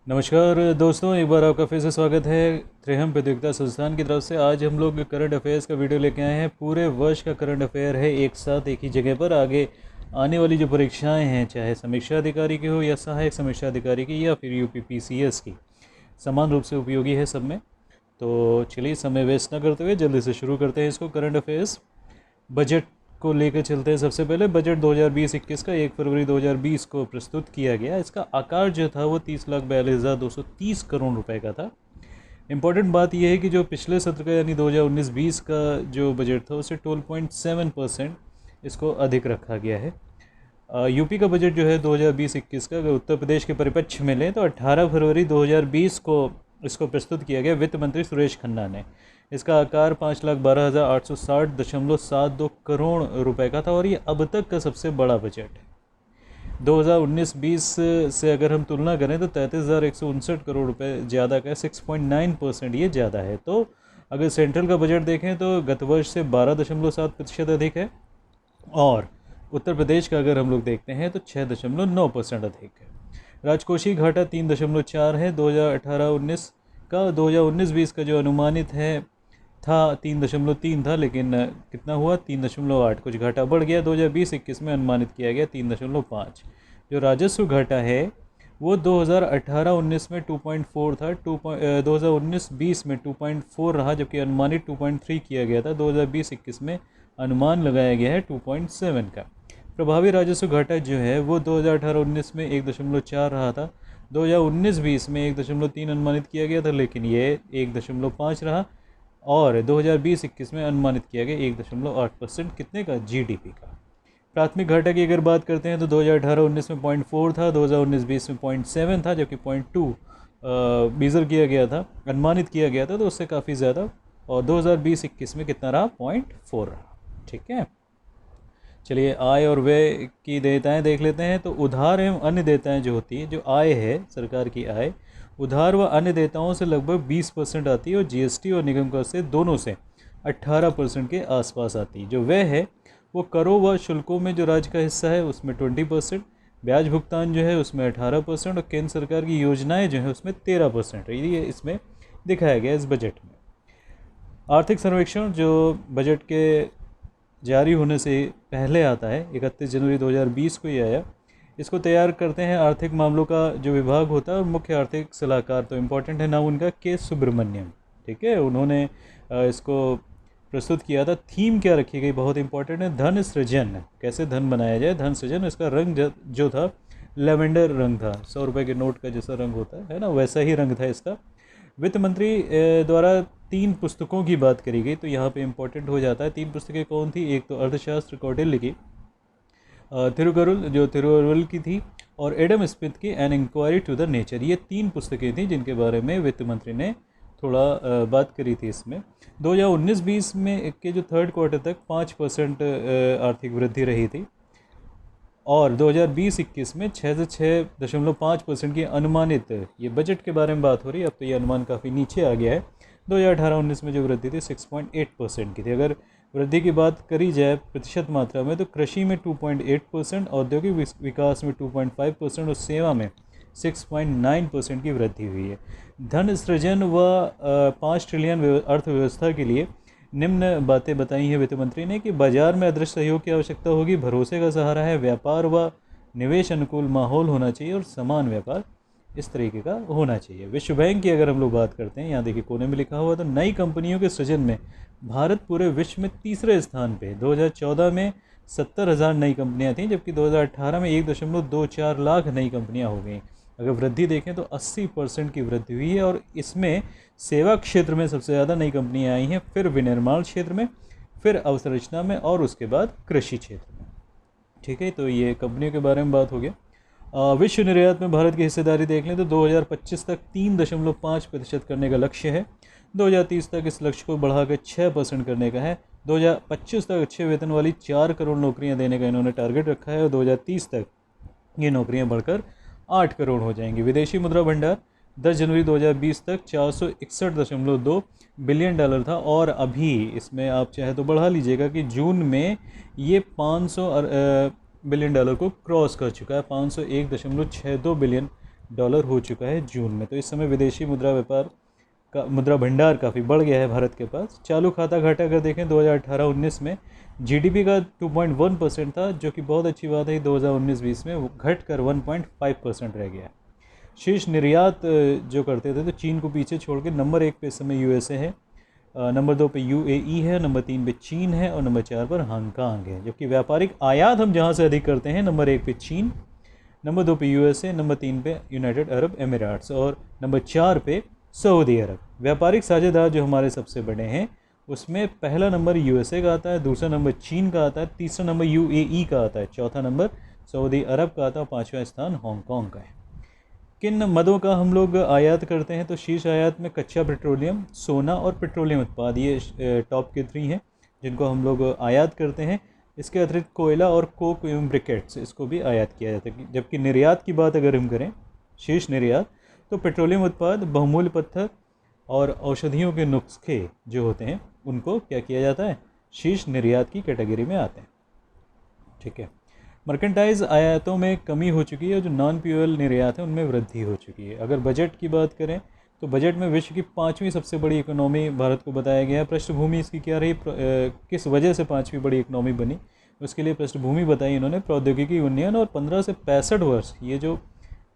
नमस्कार दोस्तों, एक बार आपका फिर से स्वागत है त्रिहम प्रतियोगिता संस्थान की तरफ से। आज हम लोग करंट अफेयर्स का वीडियो लेके आए हैं। पूरे वर्ष का करंट अफेयर है एक साथ एक ही जगह पर। आगे आने वाली जो परीक्षाएं हैं, चाहे समीक्षा अधिकारी की हो या सहायक समीक्षा अधिकारी की या फिर यूपीपीसीएस की, समान रूप से उपयोगी है सब में। तो चलिए समय वेस्ट न करते हुए जल्दी से शुरू करते हैं इसको। करंट अफेयर्स बजट को लेकर चलते हैं। सबसे पहले बजट 2020-21 का 1 फरवरी 2020 को प्रस्तुत किया गया। इसका आकार जो था वो 30,42,230 करोड़ रुपए का था। इम्पॉर्टेंट बात यह है कि जो पिछले सत्र का यानी 2019-20 का जो बजट था उससे 12.7% इसको अधिक रखा गया है। यूपी का बजट जो है 2020-21 का, अगर उत्तर प्रदेश के परिप्रेक्ष्य में लें तो 18 फरवरी 2020 को इसको प्रस्तुत किया गया वित्त मंत्री सुरेश खन्ना ने। इसका आकार 5,12,860.72 करोड़ रुपए का था और ये अब तक का सबसे बड़ा बजट है। 2019-20 से अगर हम तुलना करें तो 33,159 करोड़ रुपए ज़्यादा का है, 6.9% ये ज़्यादा है। तो अगर सेंट्रल का बजट देखें तो गत वर्ष से 12.7% अधिक है और उत्तर प्रदेश का अगर हम लोग देखते हैं तो 6.9% अधिक है। राजकोषीय घाटा 3.4 है 2018-19 का। 2019-20 का जो अनुमानित है था 3.3 था, लेकिन कितना हुआ 3.8, कुछ घाटा बढ़ गया। 2020-21 में अनुमानित किया गया 3.5। जो राजस्व घाटा है वो 2018-19 में 2.4 था, 2019-20 में 2.4 रहा, जबकि अनुमानित 2.3 किया गया था। 2020-21 में अनुमान लगाया गया है 2.7 का। प्रभावी राजस्व घाटा जो है वो 2018-19 में 1.4 रहा था, 2019-20 में 1.3 अनुमानित किया गया था, लेकिन ये 1.5 रहा और 2020-21 में अनुमानित किया गया 1.8%। कितने का? जीडीपी का। प्राथमिक घाटा की अगर बात करते हैं तो 2018-19 में 0.4 था, 2019-20 में 0.7 था, जबकि 0.2 बीजर किया गया था, अनुमानित किया गया था, तो उससे काफ़ी ज़्यादा। और 2020-21 में कितना रहा? 0.4 रहा। ठीक है, चलिए आय और व्यय की देयताएं देख लेते हैं। तो उधार एवं अन्य देयताएं जो होती है, जो आय है सरकार की आय, उधार व अन्य देयताओं से लगभग 20% आती है और जीएसटी और निगम कर से दोनों से 18% के आसपास आती है। जो व्यय है वो करों व शुल्कों में जो राज्य का हिस्सा है उसमें 20%, ब्याज भुगतान जो है उसमें 18% और केंद्र सरकार की योजनाएं जो है उसमें 13% है। ये इसमें दिखाया गया इस बजट में। आर्थिक सर्वेक्षण जो बजट के जारी होने से पहले आता है, 31 जनवरी 2020 को ही आया। इसको तैयार करते हैं आर्थिक मामलों का जो विभाग होता है और मुख्य आर्थिक सलाहकार, तो इम्पोर्टेंट है नाम उनका, के सुब्रमण्यम। ठीक है, उन्होंने इसको प्रस्तुत किया था। थीम क्या रखी गई? बहुत इंपॉर्टेंट है, धन सृजन। कैसे धन बनाया जाए, धन सृजन। इसका रंग जो था लेवेंडर रंग था, 100 रुपये के नोट का जैसा रंग होता है ना, वैसा ही रंग था इसका। वित्त मंत्री द्वारा 3 पुस्तकों की बात करी गई, तो यहाँ पे इम्पोर्टेंट हो जाता है। 3 पुस्तकें कौन थी? एक तो अर्थशास्त्र कौटिल्य की, थिरुकुरल जो तिरुवरुल की थी, और एडम स्मिथ की an inquiry to the nature. ये 3 पुस्तकें थी जिनके बारे में वित्त मंत्री ने थोड़ा बात करी थी इसमें। 2019-20 में के जो थर्ड क्वार्टर तक 5% आर्थिक वृद्धि रही थी और 2020-21 में 6 से 6.5% की अनुमानित, ये बजट के बारे में बात हो रही है, अब तो ये अनुमान काफ़ी नीचे आ गया है। 2018-19 में जो वृद्धि थी 6.8% की थी। अगर वृद्धि की बात करी जाए प्रतिशत मात्रा में तो कृषि में 2.8%, औद्योगिक विकास में 2.5% और सेवा में 6.9% की वृद्धि हुई है। धन सृजन व 5 ट्रिलियन अर्थव्यवस्था के लिए निम्न बातें बताई हैं वित्त मंत्री ने कि बाजार में अदृश्य सहयोग की आवश्यकता होगी, भरोसे का सहारा है, व्यापार व निवेश अनुकूल माहौल होना चाहिए और समान व्यापार इस तरीके का होना चाहिए। विश्व बैंक की अगर हम लोग बात करते हैं, यहाँ देखिए कोने में लिखा हुआ, तो नई कंपनियों के सृजन में भारत पूरे विश्व में तीसरे स्थान पे। 2014 में 70,000 नई कंपनियाँ थीं, जबकि 2018 में 1.24 लाख नई कंपनियाँ हो गई। अगर वृद्धि देखें तो 80% की वृद्धि हुई है और इसमें सेवा क्षेत्र में सबसे ज़्यादा नई कंपनियाँ आई हैं, फिर विनिर्माण क्षेत्र में, फिर अवसंरचना में और उसके बाद कृषि क्षेत्र में। ठीक है, तो ये कंपनियों के बारे में बात हो गया। विश्व निर्यात में भारत की हिस्सेदारी देख लें तो 2025 तक 3.5% करने का लक्ष्य है। 2030 तक इस लक्ष्य को बढ़ाकर 6% करने का है। 2025 तक अच्छे वेतन वाली 4 करोड़ नौकरियां देने का इन्होंने टारगेट रखा है और 2030 तक ये नौकरियां बढ़कर 8 करोड़ हो जाएंगी। विदेशी मुद्रा भंडार 10 जनवरी 2020 तक 461.2 बिलियन डॉलर था और अभी इसमें आप चाहे तो बढ़ा लीजिएगा कि जून में ये 500 बिलियन डॉलर को क्रॉस कर चुका है। 501.62 बिलियन डॉलर हो चुका है जून में। तो इस समय विदेशी मुद्रा व्यापार का मुद्रा भंडार काफ़ी बढ़ गया है भारत के पास। चालू खाता घाटा अगर देखें 2018-19 में जीडीपी का 2.1% था, जो कि बहुत अच्छी बात है। 2019-20 में वो घट कर 1.5% रह गया। शीर्ष निर्यात जो करते थे तो चीन को पीछे छोड़ के नंबर 1 पे इस समय यूएसए है, नंबर 2 पे यूएई है, नंबर 3 पे चीन है और नंबर 4 पर हांगकांग है। जबकि व्यापारिक आयात हम जहाँ से अधिक करते हैं, नंबर 1 पे चीन, नंबर 2 पे यूएसए, नंबर 3 पे यूनाइटेड अरब एमिरेट्स और नंबर 4 पे सऊदी अरब। व्यापारिक साझेदार जो हमारे सबसे बड़े हैं उसमें पहला नंबर यूएसए का आता है, दूसरा नंबर चीन का आता है, तीसरा नंबर यूएई का आता है, चौथा नंबर सऊदी अरब का आता है, पाँचवा स्थान हांगकांग का है। किन मदों का हम लोग आयात करते हैं? तो शीर्ष आयात में कच्चा पेट्रोलियम, सोना और पेट्रोलियम उत्पाद, ये टॉप के 3 हैं जिनको हम लोग आयात करते हैं। इसके अतिरिक्त कोयला और कोक एवं ब्रिकेट्स, इसको भी आयात किया जाता है। जबकि निर्यात की बात अगर हम करें, शीर्ष निर्यात, तो पेट्रोलियम उत्पाद, बहुमूल्य पत्थर और औषधियों के नुस्खे जो होते हैं उनको क्या किया जाता है? शीर्ष निर्यात की कैटेगरी में आते हैं। ठीक है। मर्केंटाइज आयातों में कमी हो चुकी है और जो नॉन फ्यूल निर्यात है उनमें वृद्धि हो चुकी है। अगर बजट की बात करें तो बजट में विश्व की 5वीं सबसे बड़ी इकोनॉमी भारत को बताया गया है। पृष्ठभूमि इसकी क्या रही, किस वजह से 5वीं बड़ी इकोनॉमी बनी, उसके लिए पृष्ठभूमि बताई इन्होंने, प्रौद्योगिकी उन्नयन और 15 से 65 वर्ष, ये जो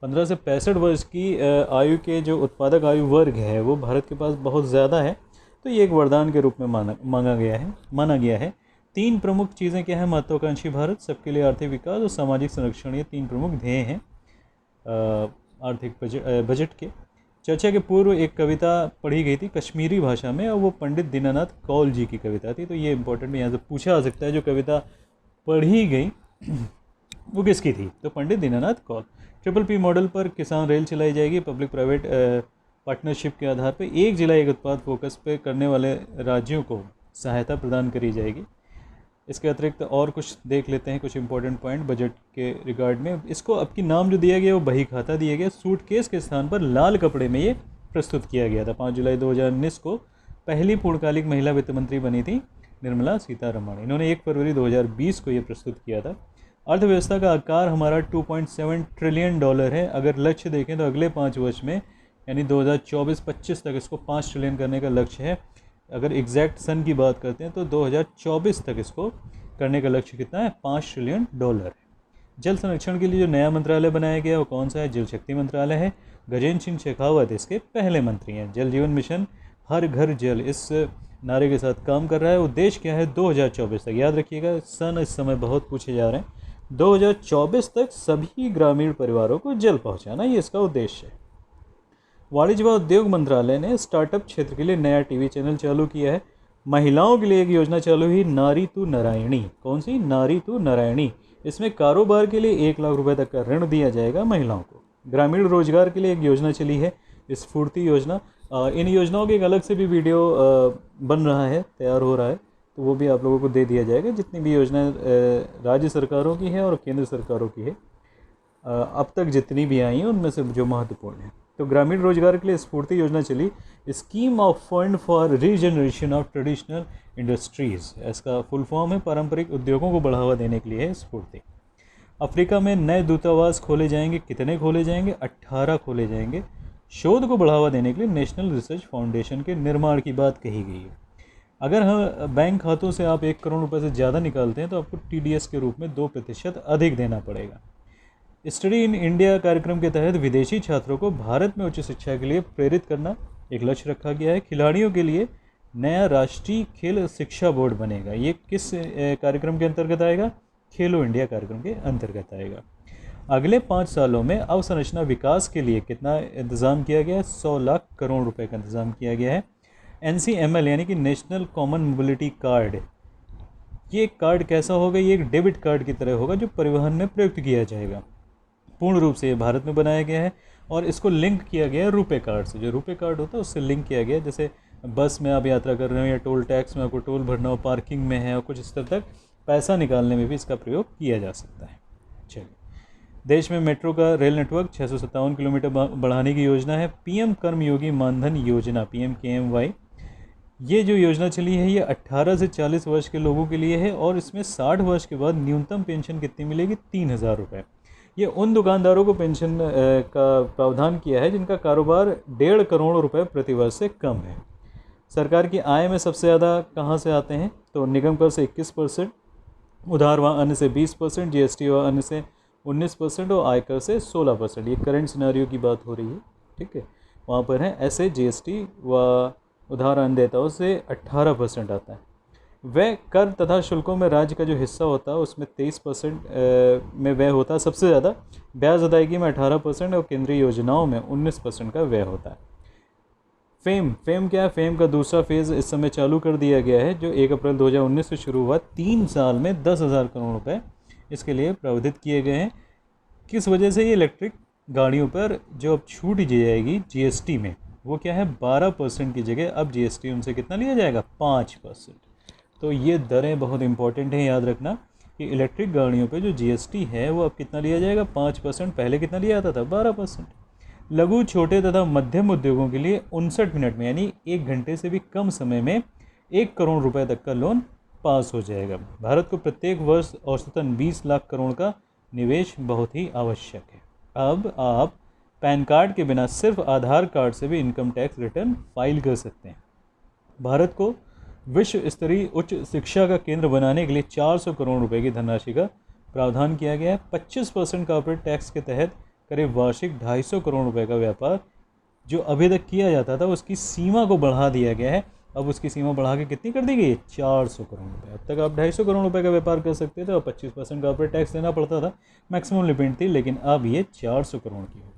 15 से 65 वर्ष की आयु के जो उत्पादक आयु वर्ग है वो भारत के पास बहुत ज़्यादा है। तो ये एक वरदान के रूप में माना गया है। 3 प्रमुख चीज़ें क्या हैं? महत्वाकांक्षी भारत, सबके लिए आर्थिक विकास और सामाजिक संरक्षण, ये 3 प्रमुख ध्येय हैं आर्थिक बजट के। चर्चा के पूर्व एक कविता पढ़ी गई थी कश्मीरी भाषा में और वो पंडित दीनानाथ कौल जी की कविता थी। तो ये इंपॉर्टेंट यहाँ से पूछा जा सकता है, जो कविता पढ़ी गई वो किसकी थी? तो पंडित दीनानाथ कौल। PPP मॉडल पर किसान रेल चलाई जाएगी। पब्लिक प्राइवेट पार्टनरशिप के आधार पर एक जिला एक उत्पाद फोकस पे करने वाले राज्यों को सहायता प्रदान करी जाएगी। इसके अतिरिक्त और कुछ देख लेते हैं, कुछ इंपॉर्टेंट पॉइंट बजट के रिगार्ड में। इसको अब की नाम जो दिया गया वो बही खाता दिया गया। सूटकेस के स्थान पर लाल कपड़े में ये प्रस्तुत किया गया था। 5 जुलाई 2019 को पहली पूर्णकालिक महिला वित्त मंत्री बनी थी निर्मला सीतारमण। इन्होंने 1 फरवरी 2020 को ये प्रस्तुत किया था। अर्थव्यवस्था का आकार हमारा $2.7 ट्रिलियन है। अगर लक्ष्य देखें तो अगले 5 वर्ष में यानी 2024-25 तक इसको 5 ट्रिलियन करने का लक्ष्य है। अगर एग्जैक्ट सन की बात करते हैं तो 2024 तक इसको करने का लक्ष्य कितना है? $5 ट्रिलियन है। जल संरक्षण के लिए जो नया मंत्रालय बनाया गया वो कौन सा है? जल शक्ति मंत्रालय है। गजेंद्र सिंह शेखावत इसके पहले मंत्री हैं। जल जीवन मिशन हर घर जल, इस नारे के साथ काम कर रहा है। उद्देश्य क्या है? 2024 तक, याद रखिएगा सन इस समय बहुत पूछे जा रहे हैं, 2024 तक सभी ग्रामीण परिवारों को जल पहुँचाना, ये इसका उद्देश्य है। वाणिज्य व उद्योग मंत्रालय ने स्टार्टअप क्षेत्र के लिए नया टीवी चैनल चालू किया है। महिलाओं के लिए एक योजना चालू हुई, नारी तू नारायणी। कौन सी? नारी तू नारायणी। इसमें कारोबार के लिए 1 लाख रुपए तक का ऋण दिया जाएगा महिलाओं को। ग्रामीण रोजगार के लिए एक योजना चली है, स्फूर्ति योजना। इन योजनाओं के एक अलग से भी वीडियो बन रहा है, तैयार हो रहा है, तो वो भी आप लोगों को दे दिया जाएगा। जितनी भी योजनाएं राज्य सरकारों की है और केंद्र सरकारों की है, अब तक जितनी भी आई हैं उनमें से जो महत्वपूर्ण है। तो ग्रामीण रोजगार के लिए स्फूर्ति योजना चली, scheme of fund for regeneration of traditional industries. इसका फुल फॉर्म है पारंपरिक उद्योगों को बढ़ावा देने के लिए है स्फूर्ति। अफ्रीका में नए दूतावास खोले जाएंगे। कितने खोले जाएंगे? 18 खोले जाएंगे। शोध को बढ़ावा देने के लिए नेशनल रिसर्च फाउंडेशन के निर्माण की बात कही गई है। अगर हम बैंक खातों से आप 1 करोड़ रुपए से ज़्यादा निकालते हैं तो आपको TDS के रूप में 2% अधिक देना पड़ेगा। स्टडी इन इंडिया कार्यक्रम के तहत विदेशी छात्रों को भारत में उच्च शिक्षा के लिए प्रेरित करना एक लक्ष्य रखा गया है। खिलाड़ियों के लिए नया राष्ट्रीय खेल शिक्षा बोर्ड बनेगा। ये किस कार्यक्रम के अंतर्गत आएगा? खेलो इंडिया कार्यक्रम के अंतर्गत आएगा। अगले 5 सालों में अवसंरचना विकास के लिए कितना इंतज़ाम किया गया है? 100 लाख करोड़ रुपए का इंतज़ाम किया गया है। NCML यानी कि नेशनल कॉमन मोबिलिटी कार्ड, ये कार्ड कैसा होगा? ये एक डेबिट कार्ड की तरह होगा जो परिवहन में प्रयुक्त किया जाएगा। पूर्ण रूप से ये भारत में बनाया गया है और इसको लिंक किया गया है रुपे कार्ड से। जो रुपे कार्ड होता है उससे लिंक किया गया है। जैसे बस में आप यात्रा कर रहे हो या टोल टैक्स में आपको टोल भरना हो, पार्किंग में है और कुछ स्तर तक पैसा निकालने में भी इसका प्रयोग किया जा सकता है। चलिए, देश में मेट्रो का रेल नेटवर्क 657 किलोमीटर बढ़ाने की योजना है। PM कर्मयोगी मानधन योजना, PMKMY, ये जो योजना चली है ये 18 से 40 वर्ष के लोगों के लिए है और इसमें 60 वर्ष के बाद न्यूनतम पेंशन कितनी मिलेगी? 3000 रुपये। ये उन दुकानदारों को पेंशन का प्रावधान किया है जिनका कारोबार 1.5 करोड़ रुपए प्रतिवर्ष से कम है। सरकार की आय में सबसे ज़्यादा कहाँ से आते हैं? तो निगम कर से 21%, उधार व अन्य से 20%, जीएसटी व अन्य से 19% और आयकर से 16%। ये करंट सिनेरियो की बात हो रही है, ठीक है। वहाँ पर है ऐसे जीएसटी व उधार अन्य देताओं से 18% आता है। व्यय कर तथा शुल्कों में राज्य का जो हिस्सा होता है उसमें 23% में व्यय होता है सबसे ज़्यादा। ब्याज अदायगी में 18% और केंद्रीय योजनाओं में 19% का व्यय होता है। फेम क्या है? फेम का दूसरा फेज़ इस समय चालू कर दिया गया है, जो 1 अप्रैल 2019 से शुरू हुआ। 3 साल में 10,000 करोड़ रुपए इसके लिए प्रावधानित किए गए हैं। किस वजह से? ये इलेक्ट्रिक गाड़ियों पर जो अब छूट दी जाएगी जीएसटी में, वो क्या है? 12% की जगह अब जीएसटी उनसे कितना लिया जाएगा? 5%। तो ये दरें बहुत इंपॉर्टेंट हैं, याद रखना कि इलेक्ट्रिक गाड़ियों पे जो जीएसटी है वो अब कितना लिया जाएगा? 5%। पहले कितना लिया जाता था? 12%। लघु, छोटे तथा मध्यम उद्योगों के लिए 59 मिनट में यानी 1 घंटे से भी कम समय में 1 करोड़ रुपए तक का लोन पास हो जाएगा। भारत को प्रत्येक वर्ष औसतन 20 लाख करोड़ का निवेश बहुत ही आवश्यक है। अब आप पैन कार्ड के बिना सिर्फ आधार कार्ड से भी इनकम टैक्स रिटर्न फाइल कर सकते हैं। भारत को विश्व स्तरीय उच्च शिक्षा का केंद्र बनाने के लिए 400 करोड़ रुपए की धनराशि का प्रावधान किया गया है। 25% कॉर्पोरेट टैक्स के तहत करीब वार्षिक 250 करोड़ रुपए का व्यापार जो अभी तक किया जाता था उसकी सीमा को बढ़ा दिया गया है। अब उसकी सीमा बढ़ा के कितनी कर दी गई है? 400 करोड़ रुपए। अब तक आप 250 करोड़ रुपए का व्यापार कर सकते थे और 25% कॉर्पोरेट टैक्स देना पड़ता था, मैक्सिमम लिमिट थी, लेकिन अब ये 400 करोड़ की हो गई।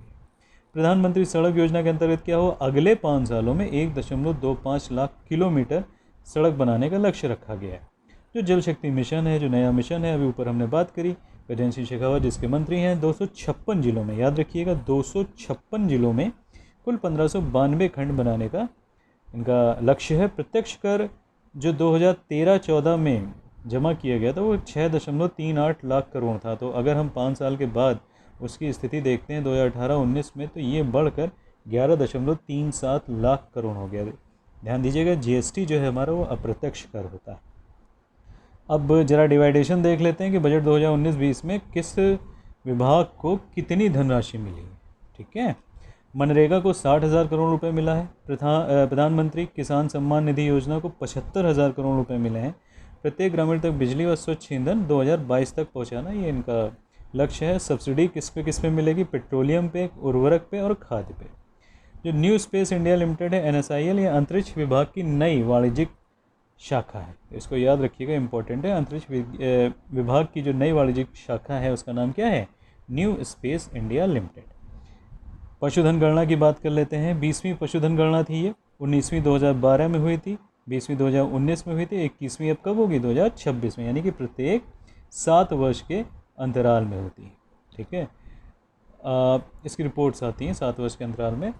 प्रधानमंत्री सड़क योजना के अंतर्गत क्या हो? अगले 5 सालों में 1.25 लाख किलोमीटर सड़क बनाने का लक्ष्य रखा गया है। जो जल शक्ति मिशन है, जो नया मिशन है, अभी ऊपर हमने बात करी, गजेंद्र सिंह शेखावत जिसके मंत्री हैं, 256 जिलों में, याद रखिएगा 256 जिलों में कुल 1592 खंड बनाने का इनका लक्ष्य है। प्रत्यक्ष कर जो 2013-14 में जमा किया गया था वो 6.38 लाख करोड़ था। तो अगर हम 5 साल के बाद उसकी स्थिति देखते हैं 2018-19 में, तो ये बढ़कर 11.37 लाख करोड़ हो गया। ध्यान दीजिएगा, जीएसटी जो है हमारा वो अप्रत्यक्ष कर होता है। अब जरा डिवाइडेशन देख लेते हैं कि बजट 2019-20 में किस विभाग को कितनी धनराशि मिली है, ठीक है। मनरेगा को 60,000 करोड़ रुपए मिला है। प्रधानमंत्री किसान सम्मान निधि योजना को 75,000 करोड़ रुपए मिले हैं। प्रत्येक ग्रामीण तक बिजली व स्वच्छ ईंधन 2022 तक पहुंचाना ये इनका लक्ष्य है। सब्सिडी किस पे मिलेगी? पेट्रोलियम पे, उर्वरक पे और खाद पे। जो न्यू स्पेस इंडिया लिमिटेड है, NSIL, ये अंतरिक्ष विभाग की नई वाणिज्यिक शाखा है। इसको याद रखिएगा, इंपॉर्टेंट है। अंतरिक्ष विभाग की जो नई वाणिज्यिक शाखा है उसका नाम क्या है? New space India limited. पशुधन गणना की बात कर लेते हैं। 20वीं पशुधन गणना थी ये, 19वीं 2012 में हुई थी, 20वीं 2019 में हुई थी, 21वीं अब कब होगी? 2026 में, यानी कि प्रत्येक 7 वर्ष के अंतराल में होती है, ठीक है। इसकी रिपोर्ट्स आती हैं 7 वर्ष के अंतराल में।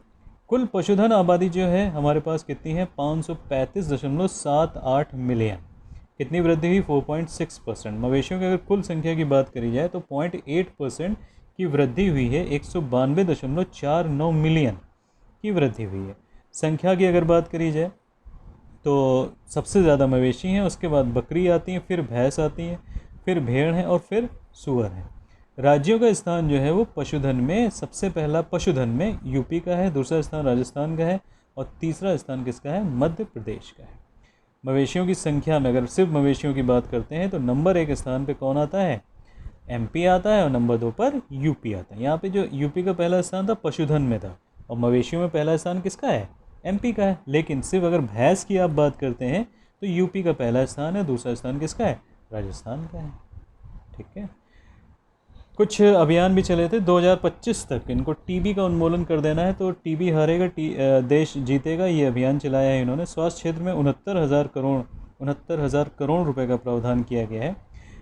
कुल पशुधन आबादी जो है हमारे पास कितनी है? 535.78 मिलियन। कितनी वृद्धि हुई? 4.6%। मवेशियों की अगर कुल संख्या की बात करी जाए तो 0.8% की वृद्धि हुई है। 192.49 मिलियन की वृद्धि हुई है। संख्या की अगर बात करी जाए तो सबसे ज़्यादा मवेशी हैं, उसके बाद बकरी आती हैं, फिर भैंस आती हैं, फिर भेड़ हैं और फिर सूअर हैं। राज्यों का स्थान जो है वो पशुधन में, सबसे पहला पशुधन में यूपी का है, दूसरा स्थान राजस्थान का है और तीसरा स्थान किसका है? मध्य प्रदेश का है। मवेशियों की संख्या में अगर सिर्फ मवेशियों की बात करते हैं तो नंबर 1 स्थान पे कौन आता है? MP आता है और नंबर 2 पर यूपी आता है। यहाँ पे जो यूपी का पहला स्थान था पशुधन में था और मवेशियों में पहला स्थान किसका है? MP का है। लेकिन सिर्फ अगर भैंस की आप बात करते हैं तो यूपी का पहला स्थान है, दूसरा स्थान किसका है? राजस्थान का है, ठीक है। कुछ अभियान भी चले थे 2025 तक, इनको टीबी का उन्मूलन कर देना है, तो टीबी हारेगा देश जीतेगा, ये अभियान चलाया है इन्होंने। स्वास्थ्य क्षेत्र में 69,000 करोड़ रुपए का प्रावधान किया गया है।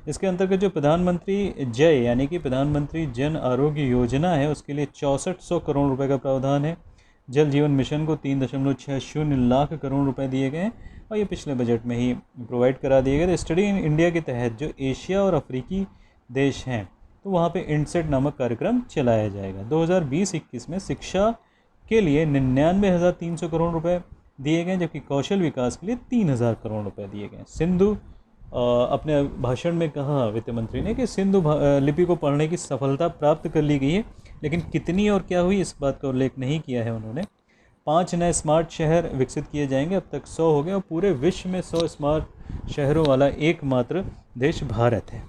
इसके अंतर्गत जो प्रधानमंत्री जय यानी कि प्रधानमंत्री जन आरोग्य योजना है उसके लिए 6400 करोड़ रुपए का प्रावधान है। जल जीवन मिशन को 3.60 लाख करोड़ रुपए दिए गए हैं और ये पिछले बजट में ही प्रोवाइड करा दिए गए थे। स्टडी इन इंडिया के तहत जो एशिया और अफ्रीकी देश हैं तो वहाँ पे इनसेट नामक कार्यक्रम चलाया जाएगा। 2020-21 में शिक्षा के लिए 99,300 करोड़ रुपए दिए गए, जबकि कौशल विकास के लिए 3,000 करोड़ रुपए दिए गए। सिंधु अपने भाषण में कहा वित्त मंत्री ने कि सिंधु लिपि को पढ़ने की सफलता प्राप्त कर ली गई है, लेकिन कितनी और क्या हुई इस बात का उल्लेख नहीं किया है उन्होंने। 5 नए स्मार्ट शहर विकसित किए जाएंगे, अब तक 100 हो गए और पूरे विश्व में 100 स्मार्ट शहरों वाला एकमात्र देश भारत है।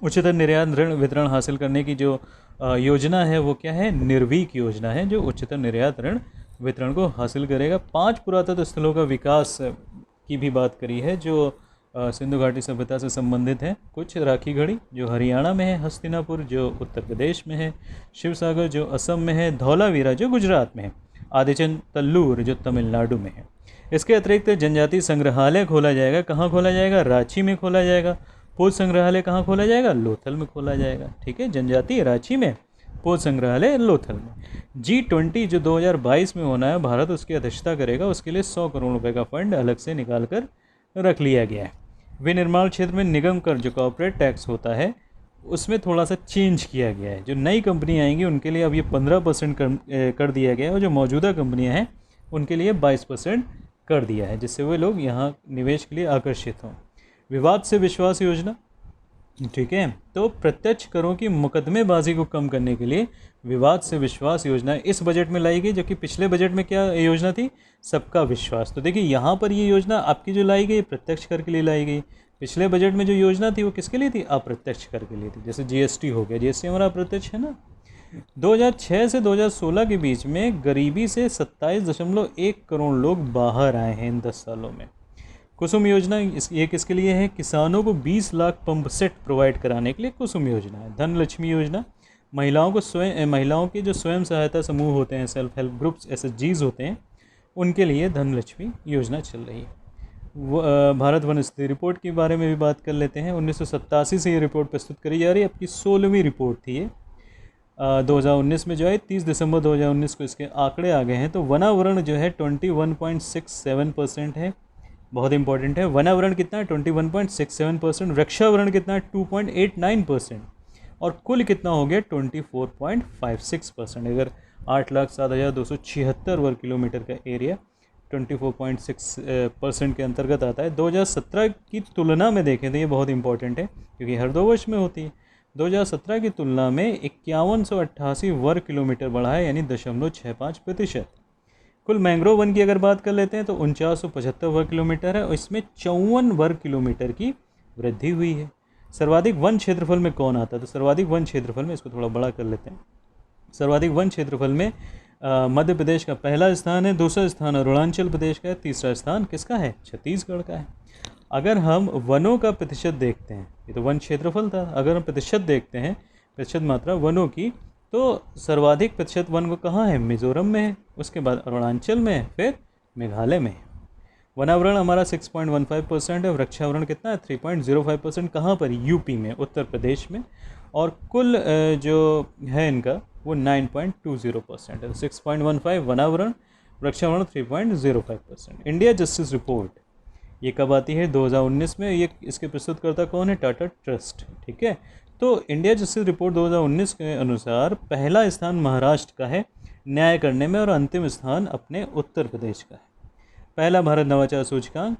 उच्चतर निर्यात ऋण वितरण हासिल करने की जो योजना है वो क्या है, निर्वीक योजना है, जो उच्चतर निर्यात ऋण वितरण को हासिल करेगा। 5 पुरातत्व स्थलों का विकास की भी बात करी है जो सिंधु घाटी सभ्यता से संबंधित है। कुछ राखी गढ़ी जो हरियाणा में है, हस्तिनापुर जो उत्तर प्रदेश में है, शिवसागर जो असम में है, धौलावीरा जो गुजरात में है, आदिचन तल्लूर जो तमिलनाडु में है। इसके अतिरिक्त जनजातीय संग्रहालय खोला जाएगा। कहाँ खोला जाएगा? रांची में खोला जाएगा। पोत संग्रहालय कहाँ खोला जाएगा? लोथल में खोला जाएगा। ठीक है, जनजातीय रांची में, पोत संग्रहालय लोथल में। G20 जो 2022 में होना है, भारत उसकी अध्यक्षता करेगा। उसके लिए 100 करोड़ रुपए का फंड अलग से निकाल कर रख लिया गया है। विनिर्माण क्षेत्र में निगम कर जो कॉर्पोरेट टैक्स होता है उसमें थोड़ा सा चेंज किया गया है। जो नई कंपनी आएंगी उनके लिए अब ये 15% कर दिया गया है और जो मौजूदा कंपनियां हैं उनके लिए 22% कर दिया है, जिससे वे लोग यहाँ निवेश के लिए आकर्षित हों। विवाद से विश्वास योजना, ठीक है, तो प्रत्यक्ष करों की मुकदमेबाजी को कम करने के लिए विवाद से विश्वास योजना इस बजट में लाई गई, जबकि पिछले बजट में क्या योजना थी? सबका विश्वास। तो देखिए यहाँ पर ये योजना आपकी जो लाई गई प्रत्यक्ष कर के लिए लाई गई। पिछले बजट में जो योजना थी वो किसके लिए थी? अप्रत्यक्ष कर के लिए थी। जैसे जीएसटी हो गया, जीएसटी हमारा अप्रत्यक्ष है ना। 2006 से 2016 के बीच में गरीबी से 27.1 करोड़ लोग बाहर आए हैं इन 10 सालों में। कुसुम योजना ये किसके लिए है? किसानों को 20 लाख पंप सेट प्रोवाइड कराने के लिए कुसुम योजना है। धन लक्ष्मी योजना, महिलाओं के जो स्वयं सहायता समूह होते हैं, सेल्फ हेल्प ग्रुप्स, SHGs होते हैं, उनके लिए धन लक्ष्मी योजना चल रही है। भारत वन स्थिति रिपोर्ट के बारे में भी बात कर लेते हैं। 1987 से ये रिपोर्ट प्रस्तुत करी जा रही है। आपकी 16वीं रिपोर्ट थी ये। 2019 में जो है 30 दिसंबर 2019 को इसके आंकड़े आ गए हैं। तो वनावरण जो है 21.67% है, बहुत इंपॉर्टेंट है। वनावरण कितना है? 21.67%। वृक्षावरण कितना है? 2.89%। और कुल कितना हो गया? 24.56%। अगर 8,07,276 वर्ग किलोमीटर का एरिया 24.6% के अंतर्गत आता है। 2017 की तुलना में देखें तो ये बहुत इंपॉर्टेंट है क्योंकि हर 2 वर्ष में होती है। 2017 की तुलना में 5188 वर्ग किलोमीटर बढ़ा है, यानी 0.65%। कुल मैंग्रोव वन की अगर बात कर लेते हैं तो 4975 वर्ग किलोमीटर है और इसमें 54 वर्ग किलोमीटर की वृद्धि हुई है। सर्वाधिक वन क्षेत्रफल में कौन आता है? तो सर्वाधिक वन क्षेत्रफल में, इसको थोड़ा बड़ा कर लेते हैं, सर्वाधिक वन क्षेत्रफल में मध्य प्रदेश का पहला स्थान है, दूसरा स्थान अरुणाचल प्रदेश का है, तीसरा स्थान किसका है? छत्तीसगढ़ का है। अगर हम वनों का प्रतिशत देखते हैं, ये तो वन क्षेत्रफल था, अगर हम प्रतिशत देखते हैं, प्रतिशत मात्रा वनों की, तो सर्वाधिक प्रतिशत वन को कहाँ है? मिजोरम में है, उसके बाद अरुणाचल में है, फिर मेघालय में है। वनावरण हमारा 6.15% है। वृक्षावरण कितना है? 3.05%। कहाँ पर? यूपी में, उत्तर प्रदेश में। और कुल जो है इनका वो 9.20% है। 6.15 वनावरण, वृक्षावरण 3.05%। इंडिया जस्टिस रिपोर्ट ये कब आती है? 2019 में। ये इसके प्रस्तुतकर्ता कौन है? टाटा ट्रस्ट। ठीक है, तो इंडिया जस्टिस रिपोर्ट 2019 के अनुसार पहला स्थान महाराष्ट्र का है न्याय करने में और अंतिम स्थान अपने उत्तर प्रदेश का है। पहला भारत नवाचार सूचकांक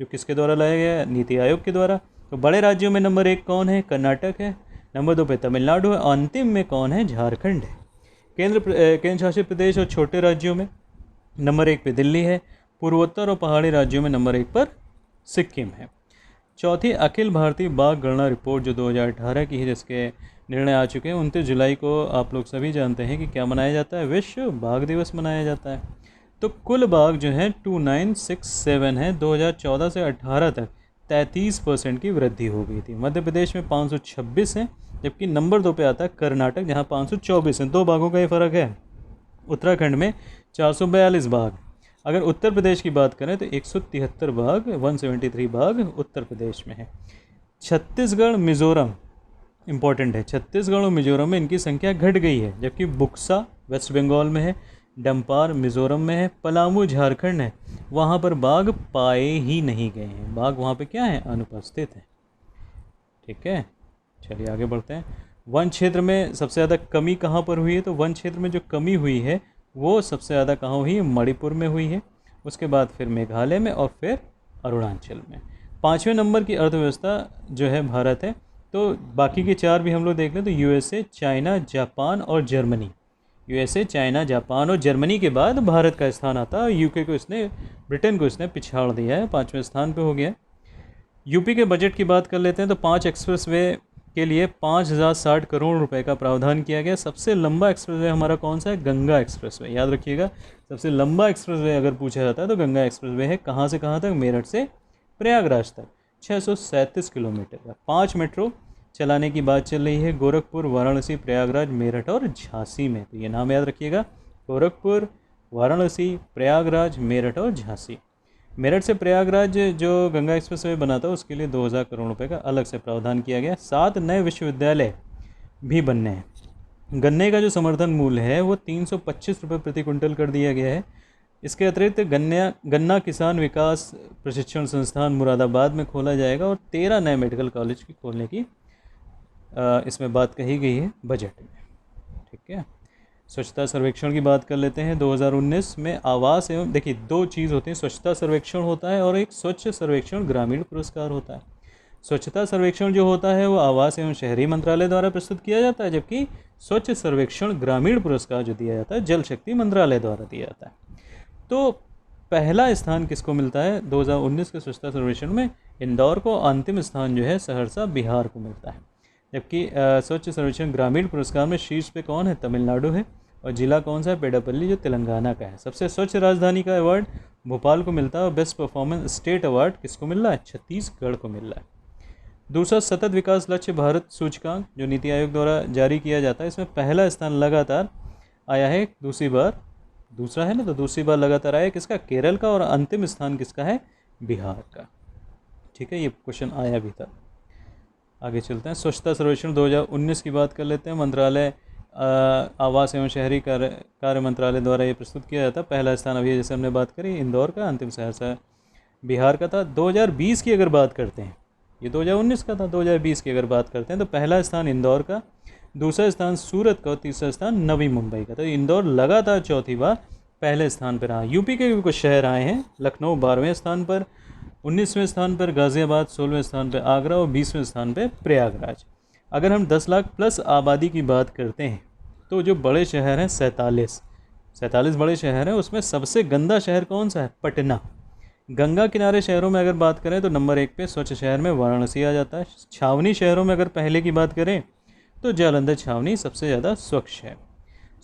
जो किसके द्वारा लाया गया है? नीति आयोग के द्वारा। तो बड़े राज्यों में नंबर 1 कौन है? कर्नाटक है। नंबर 2 पे तमिलनाडु है। अंतिम में कौन है? झारखंड है। केंद्र शासित प्रदेश और छोटे राज्यों में नंबर 1 पे दिल्ली है। पूर्वोत्तर और पहाड़ी राज्यों में नंबर 1 पर सिक्किम है। चौथी अखिल भारतीय बाघ गणना रिपोर्ट जो 2018 की है, जिसके निर्णय आ चुके हैं। 29 जुलाई को आप लोग सभी जानते हैं कि क्या मनाया जाता है? विश्व बाघ दिवस मनाया जाता है। तो कुल बाघ जो है 2967 है। 2014 से 18 तक 33% की वृद्धि हो गई थी। मध्य प्रदेश में 526 हैं, जबकि नंबर 2 पे आता है कर्नाटक जहां 524 हैं। 2 बाघों का ये फ़र्क है। उत्तराखंड में 442 बाघ। अगर उत्तर प्रदेश की बात करें तो 173 बाघ, 173 बाघ उत्तर प्रदेश में है। छत्तीसगढ़, मिजोरम इम्पॉर्टेंट है। छत्तीसगढ़ और मिजोरम में इनकी संख्या घट गई है, जबकि बुक्सा वेस्ट बंगाल में है, डंपार मिजोरम में है, पलामू झारखंड है, वहाँ पर बाघ पाए ही नहीं गए हैं। बाघ वहाँ पे क्या है? अनुपस्थित है। ठीक है, चलिए आगे बढ़ते हैं। वन क्षेत्र में सबसे ज़्यादा कमी कहाँ पर हुई है? तो वन क्षेत्र में जो कमी हुई है वो सबसे ज़्यादा कहाँ हुई है? मणिपुर में हुई है, उसके बाद फिर मेघालय में और फिर अरुणाचल में। 5वें नंबर की अर्थव्यवस्था जो है भारत है। तो बाकी के 4 भी हम लोग देख लें तो यूएसए, चाइना, जापान और जर्मनी। यूएसए, चाइना, जापान और जर्मनी के बाद भारत का स्थान आता है। यूके को इसने, ब्रिटेन को इसने पिछाड़ दिया है, 5वें स्थान पे हो गया। यूपी के बजट की बात कर लेते हैं तो 5 एक्सप्रेसवे के लिए 5060 करोड़ रुपए का प्रावधान किया गया। सबसे लंबा एक्सप्रेसवे हमारा कौन सा है? गंगा एक्सप्रेसवे। याद रखिएगा, सबसे लंबा एक्सप्रेसवे अगर पूछा जाता है तो गंगा एक्सप्रेसवे है। कहाँ से कहाँ तक? मेरठ से प्रयागराज तक, 637 किलोमीटर का। 5 मेट्रो चलाने की बात चल रही है गोरखपुर, वाराणसी, प्रयागराज, मेरठ और झांसी में। तो ये नाम याद रखिएगा, गोरखपुर, वाराणसी, प्रयागराज, मेरठ और झांसी। मेरठ से प्रयागराज जो गंगा एक्सप्रेसवे बना था उसके लिए 2000 करोड़ रुपए का अलग से प्रावधान किया गया। 7 नए विश्वविद्यालय भी बनने हैं। गन्ने का जो समर्थन मूल्य है वो 325 रुपये प्रति क्विंटल कर दिया गया है। इसके अतिरिक्त गन्ना किसान विकास प्रशिक्षण संस्थान मुरादाबाद में खोला जाएगा और 13 नए मेडिकल कॉलेज की खोलने की इसमें बात कही गई है बजट में। ठीक है, स्वच्छता सर्वेक्षण की बात कर लेते हैं। 2019 में आवास एवं, देखिए 2 चीज़ होती हैं, स्वच्छता सर्वेक्षण होता है और एक स्वच्छ सर्वेक्षण ग्रामीण पुरस्कार होता है। स्वच्छता सर्वेक्षण जो होता है वो आवास एवं शहरी मंत्रालय द्वारा प्रस्तुत किया जाता है, जबकि स्वच्छ सर्वेक्षण ग्रामीण पुरस्कार जो दिया जाता है जल शक्ति मंत्रालय द्वारा दिया जाता है। तो पहला स्थान किसको मिलता है 2019 के स्वच्छता सर्वेक्षण में? इंदौर को। अंतिम स्थान जो है सहरसा, बिहार को मिलता है। जबकि स्वच्छ सर्वेक्षण ग्रामीण पुरस्कार में शीर्ष पे कौन है? तमिलनाडु है। और जिला कौन सा है? पेडापल्ली, जो तेलंगाना का है। सबसे स्वच्छ राजधानी का अवार्ड भोपाल को मिलता है और बेस्ट परफॉर्मेंस स्टेट अवार्ड किसको मिल रहा है? छत्तीसगढ़ को मिल रहा है। दूसरा, सतत विकास लक्ष्य भारत सूचकांक जो नीति आयोग द्वारा जारी किया जाता है, इसमें पहला स्थान लगातार आया है दूसरी बार, दूसरा है ना, तो दूसरी बार लगातार आया किसका? केरल का। और अंतिम स्थान किसका है? बिहार का। ठीक है, ये क्वेश्चन आया भी था। आगे चलते हैं, स्वच्छता सर्वेक्षण 2019 की बात कर लेते हैं। मंत्रालय आवास एवं शहरी कार्य मंत्रालय द्वारा ये प्रस्तुत किया जाता है। पहला स्थान अभी जैसे हमने बात करी इंदौर का, अंतिम सहरसा बिहार का था। 2020 की अगर बात करते हैं, ये 2019 का था, 2020 की अगर बात करते हैं तो पहला स्थान इंदौर का, दूसरा स्थान सूरत का और तीसरा स्थान नवी मुंबई का। तो इंदौर लगातार चौथी बार पहले स्थान पर रहा। यूपी के भी कुछ शहर आए हैं, लखनऊ 12वें स्थान पर, 19वें स्थान पर गाज़ियाबाद, 16वें स्थान पर आगरा और 20वें स्थान पर प्रयागराज। अगर हम 10 लाख प्लस आबादी की बात करते हैं तो जो बड़े शहर हैं 47 बड़े शहर हैं, उसमें सबसे गंदा शहर कौन सा है? पटना। गंगा किनारे शहरों में अगर बात करें तो नंबर 1 पे स्वच्छ शहर में वाराणसी आ जाता है। छावनी शहरों में अगर पहले की बात करें तो जालंधर छावनी सबसे ज़्यादा स्वच्छ है।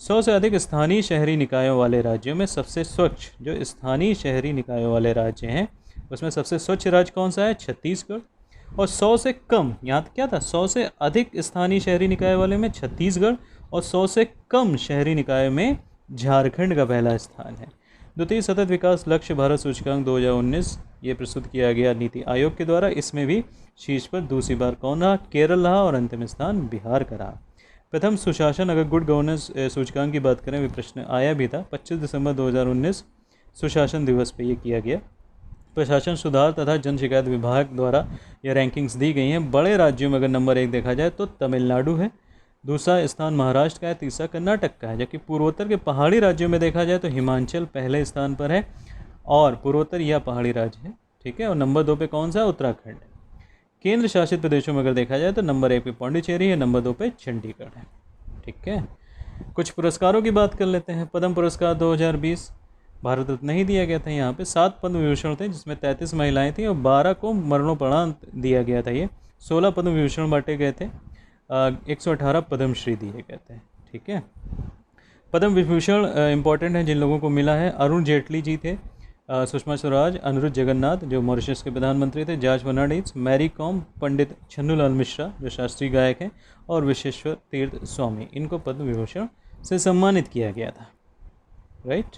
100 से अधिक स्थानीय शहरी निकायों वाले राज्यों में सबसे स्वच्छ जो स्थानीय शहरी निकायों वाले राज्य हैं उसमें सबसे स्वच्छ राज्य कौन सा है? छत्तीसगढ़। और 100 से कम, यहाँ क्या था? 100 से अधिक स्थानीय शहरी निकाय वाले में छत्तीसगढ़ और 100 से कम शहरी निकाय में झारखंड का पहला स्थान है। द्वितीय सतत विकास लक्ष्य भारत सूचकांक 2019 ये प्रस्तुत किया गया नीति आयोग के द्वारा। इसमें भी शीर्ष पर दूसरी बार कौन रहा? केरल रहा और अंतिम स्थान बिहार का रहा। प्रथम सुशासन, अगर गुड गवर्नेंस सूचकांक की बात करें, भी प्रश्न आया भी था। 25 दिसंबर 2019 सुशासन दिवस पे ये किया गया। प्रशासन सुधार तथा जन शिकायत विभाग द्वारा ये रैंकिंग्स दी गई हैं। बड़े राज्यों में अगर नंबर 1 देखा जाए तो तमिलनाडु है, दूसरा स्थान महाराष्ट्र का है, तीसरा कर्नाटक का है। जबकि पूर्वोत्तर के पहाड़ी राज्यों में देखा जाए तो हिमाचल पहले स्थान पर है और पूर्वोत्तर यह पहाड़ी राज्य है। ठीक है, और नंबर 2 पे कौन सा है? उत्तराखंड। केंद्र शासित प्रदेशों में अगर देखा जाए तो नंबर 1 पे पौंडीचेरी है, नंबर 2 पे चंडीगढ़ है। ठीक है, कुछ पुरस्कारों की बात कर लेते हैं। पद्म पुरस्कार 2020 भारत रत्न नहीं दिया गया था। यहाँ पे 7 पद्म विभूषण थे जिसमें 33 महिलाएं थीं और 12 को मरणोपरांत दिया गया था। ये 16 पद्म विभूषण बांटे गए थे, 118 पद्मश्री दिए गए थे। ठीक है, पद्म विभूषण इंपॉर्टेंट है जिन लोगों को मिला है। अरुण जेटली जी थे, सुषमा स्वराज, अनिरुद्ध जगन्नाथ जो मॉरिशस के प्रधानमंत्री थे, जॉर्ज फर्नांडिस, मैरी कॉम, पंडित छन्नूलाल मिश्रा जो शास्त्रीय गायक हैं और विश्वेश्वर तीर्थ स्वामी, इनको पद्म विभूषण से सम्मानित किया गया था। राइट।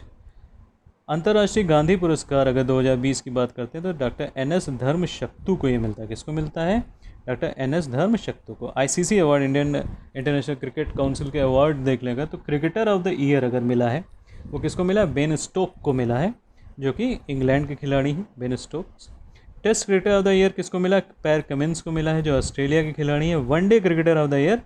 अंतर्राष्ट्रीय गांधी पुरस्कार अगर 2020 की बात करते हैं तो डॉक्टर NS धर्मशक्तु को ये मिलता है। किसको मिलता है? डॉक्टर NS धर्मशक्तु को। ICC award, international cricket council के अवार्ड देख लेगा तो क्रिकेटर ऑफ द ईयर अगर मिला है वो किसको मिला है? बेन स्टोक को मिला है, जो कि इंग्लैंड के खिलाड़ी हैं, Ben Stokes. Test cricketer of the year किसको मिला? पैर कमिंस को मिला है जो ऑस्ट्रेलिया के खिलाड़ी हैं। One day cricketer of the year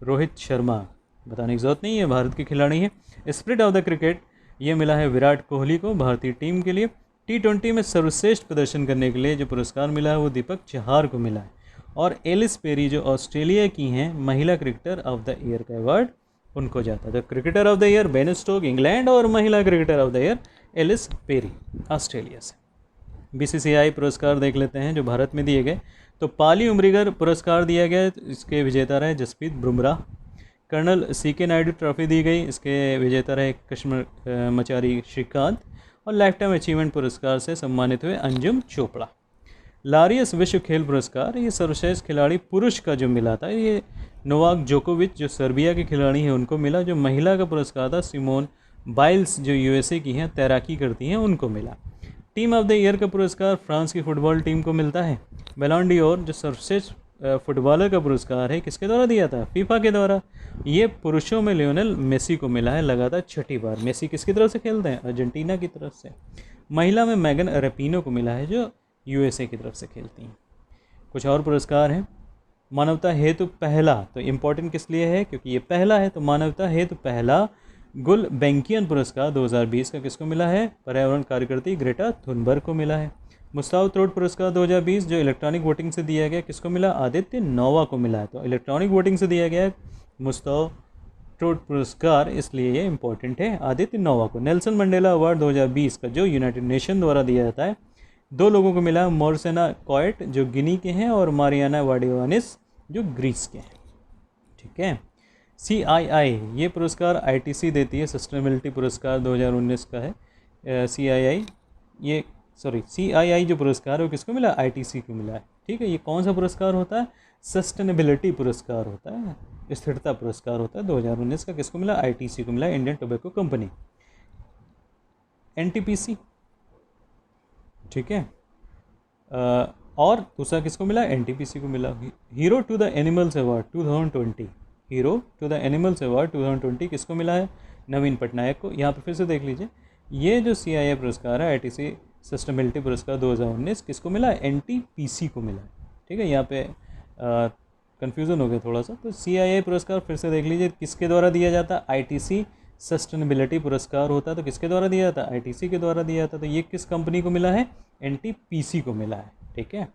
Rohit Sharma, बताने की जरूरत नहीं है, भारत के खिलाड़ी हैं। स्पिरिट ऑफ द क्रिकेट ये मिला है विराट कोहली को भारतीय टीम के लिए। T20 में सर्वश्रेष्ठ प्रदर्शन करने के लिए जो पुरस्कार मिला है वो दीपक चहार को मिला है। और एलिस पेरी जो ऑस्ट्रेलिया की हैं महिला क्रिकेटर ऑफ द ईयर का अवार्ड उनको जाता है। तो cricketer of the year Ben Stoke England और महिला cricketer of the year Ellyse Perry Australia से। BCCI पुरस्कार देख लेते हैं जो भारत में दिए गए। तो पाली उमरीगर पुरस्कार दिया गया, इसके विजेता रहे Jasprit Bumrah. Colonel CK Naidu trophy दी गई, इसके विजेता रहे कश्मीर मचारी श्रीकांत। और लाइफ टाइम अचीवमेंट पुरस्कार से सम्मानित हुए अंजुम चोपड़ा। लारियस विश्व खेल पुरस्कार ये सर्वश्रेष्ठ खिलाड़ी पुरुष का जो मिला था ये नोवाक जोकोविच जो सर्बिया के खिलाड़ी हैं उनको मिला। जो महिला का पुरस्कार था सिमोन बाइल्स जो USA की हैं तैराकी करती हैं उनको मिला। टीम ऑफ द ईयर का पुरस्कार फ्रांस की फुटबॉल टीम को मिलता है। बैलन ड'ओर जो सर्वश्रेष्ठ फुटबॉलर का पुरस्कार है किसके द्वारा दिया था? फीफा के द्वारा। ये पुरुषों में लियोनेल मेसी को मिला है लगातार 6ठी बार। मेसी किसकी तरफ से खेलते हैं? अर्जेंटीना की तरफ से। महिला में मैगन रैपिनो को मिला है जो USA की तरफ से खेलती हैं। कुछ और पुरस्कार हैं। मानवता हेतु पहला, तो इम्पोर्टेंट किस लिए है? क्योंकि ये पहला है। तो मानवता हेतु पहला गुल बेंकियन पुरस्कार 2020 का किसको मिला है? पर्यावरण कार्यकर्ती ग्रेटा थुनबर्ग को मिला है। मुस्ताव त्रोट पुरस्कार 2020 जो इलेक्ट्रॉनिक वोटिंग से दिया गया किसको मिला? आदित्य नोवा को मिला है। तो इलेक्ट्रॉनिक वोटिंग से दिया गया मुस्ताव त्रोट पुरस्कार, इसलिए ये इंपॉर्टेंट है आदित्य नोवा को। नेल्सन मंडेला अवार्ड 2020 का जो यूनाइटेड नेशन द्वारा दिया जाता है 2 लोगों को मिला। मोरसेना कॉयट जो गिनी के हैं और मारियाना वाडिवानिस जो ग्रीस के हैं। ठीक है। CII ये पुरस्कार ITC देती है, सस्टेनेबिलिटी पुरस्कार 2019 का है। CII जो पुरस्कार है वो किसको मिला? ITC को मिला है। ठीक है। ये कौन सा पुरस्कार होता है? सस्टेनेबिलिटी पुरस्कार होता है, स्थिरता पुरस्कार होता है। 2019 का किसको मिला? ITC को मिला, इंडियन टोबैको कंपनी। NTPC, ठीक है। और दूसरा किसको मिला? NTPC को मिला। Hero to the animals award 2020, hero to the animals award 2020 किसको मिला है? नवीन पटनायक को। यहाँ पर फिर से देख लीजिए, ये जो CII पुरस्कार है ITC सस्टेनेबिलिटी पुरस्कार 2019 किसको मिला? NTPC को मिला है। ठीक है। यहाँ पे कन्फ्यूज़न हो गया थोड़ा सा। तो CII पुरस्कार फिर से देख लीजिए किसके द्वारा दिया जाता है? ITC सस्टेनेबिलिटी पुरस्कार होता है। तो किसके द्वारा दिया जाता है? ITC के द्वारा दिया जाता है। तो ये किस कंपनी को मिला है? NTPC को मिला है। ठीक है।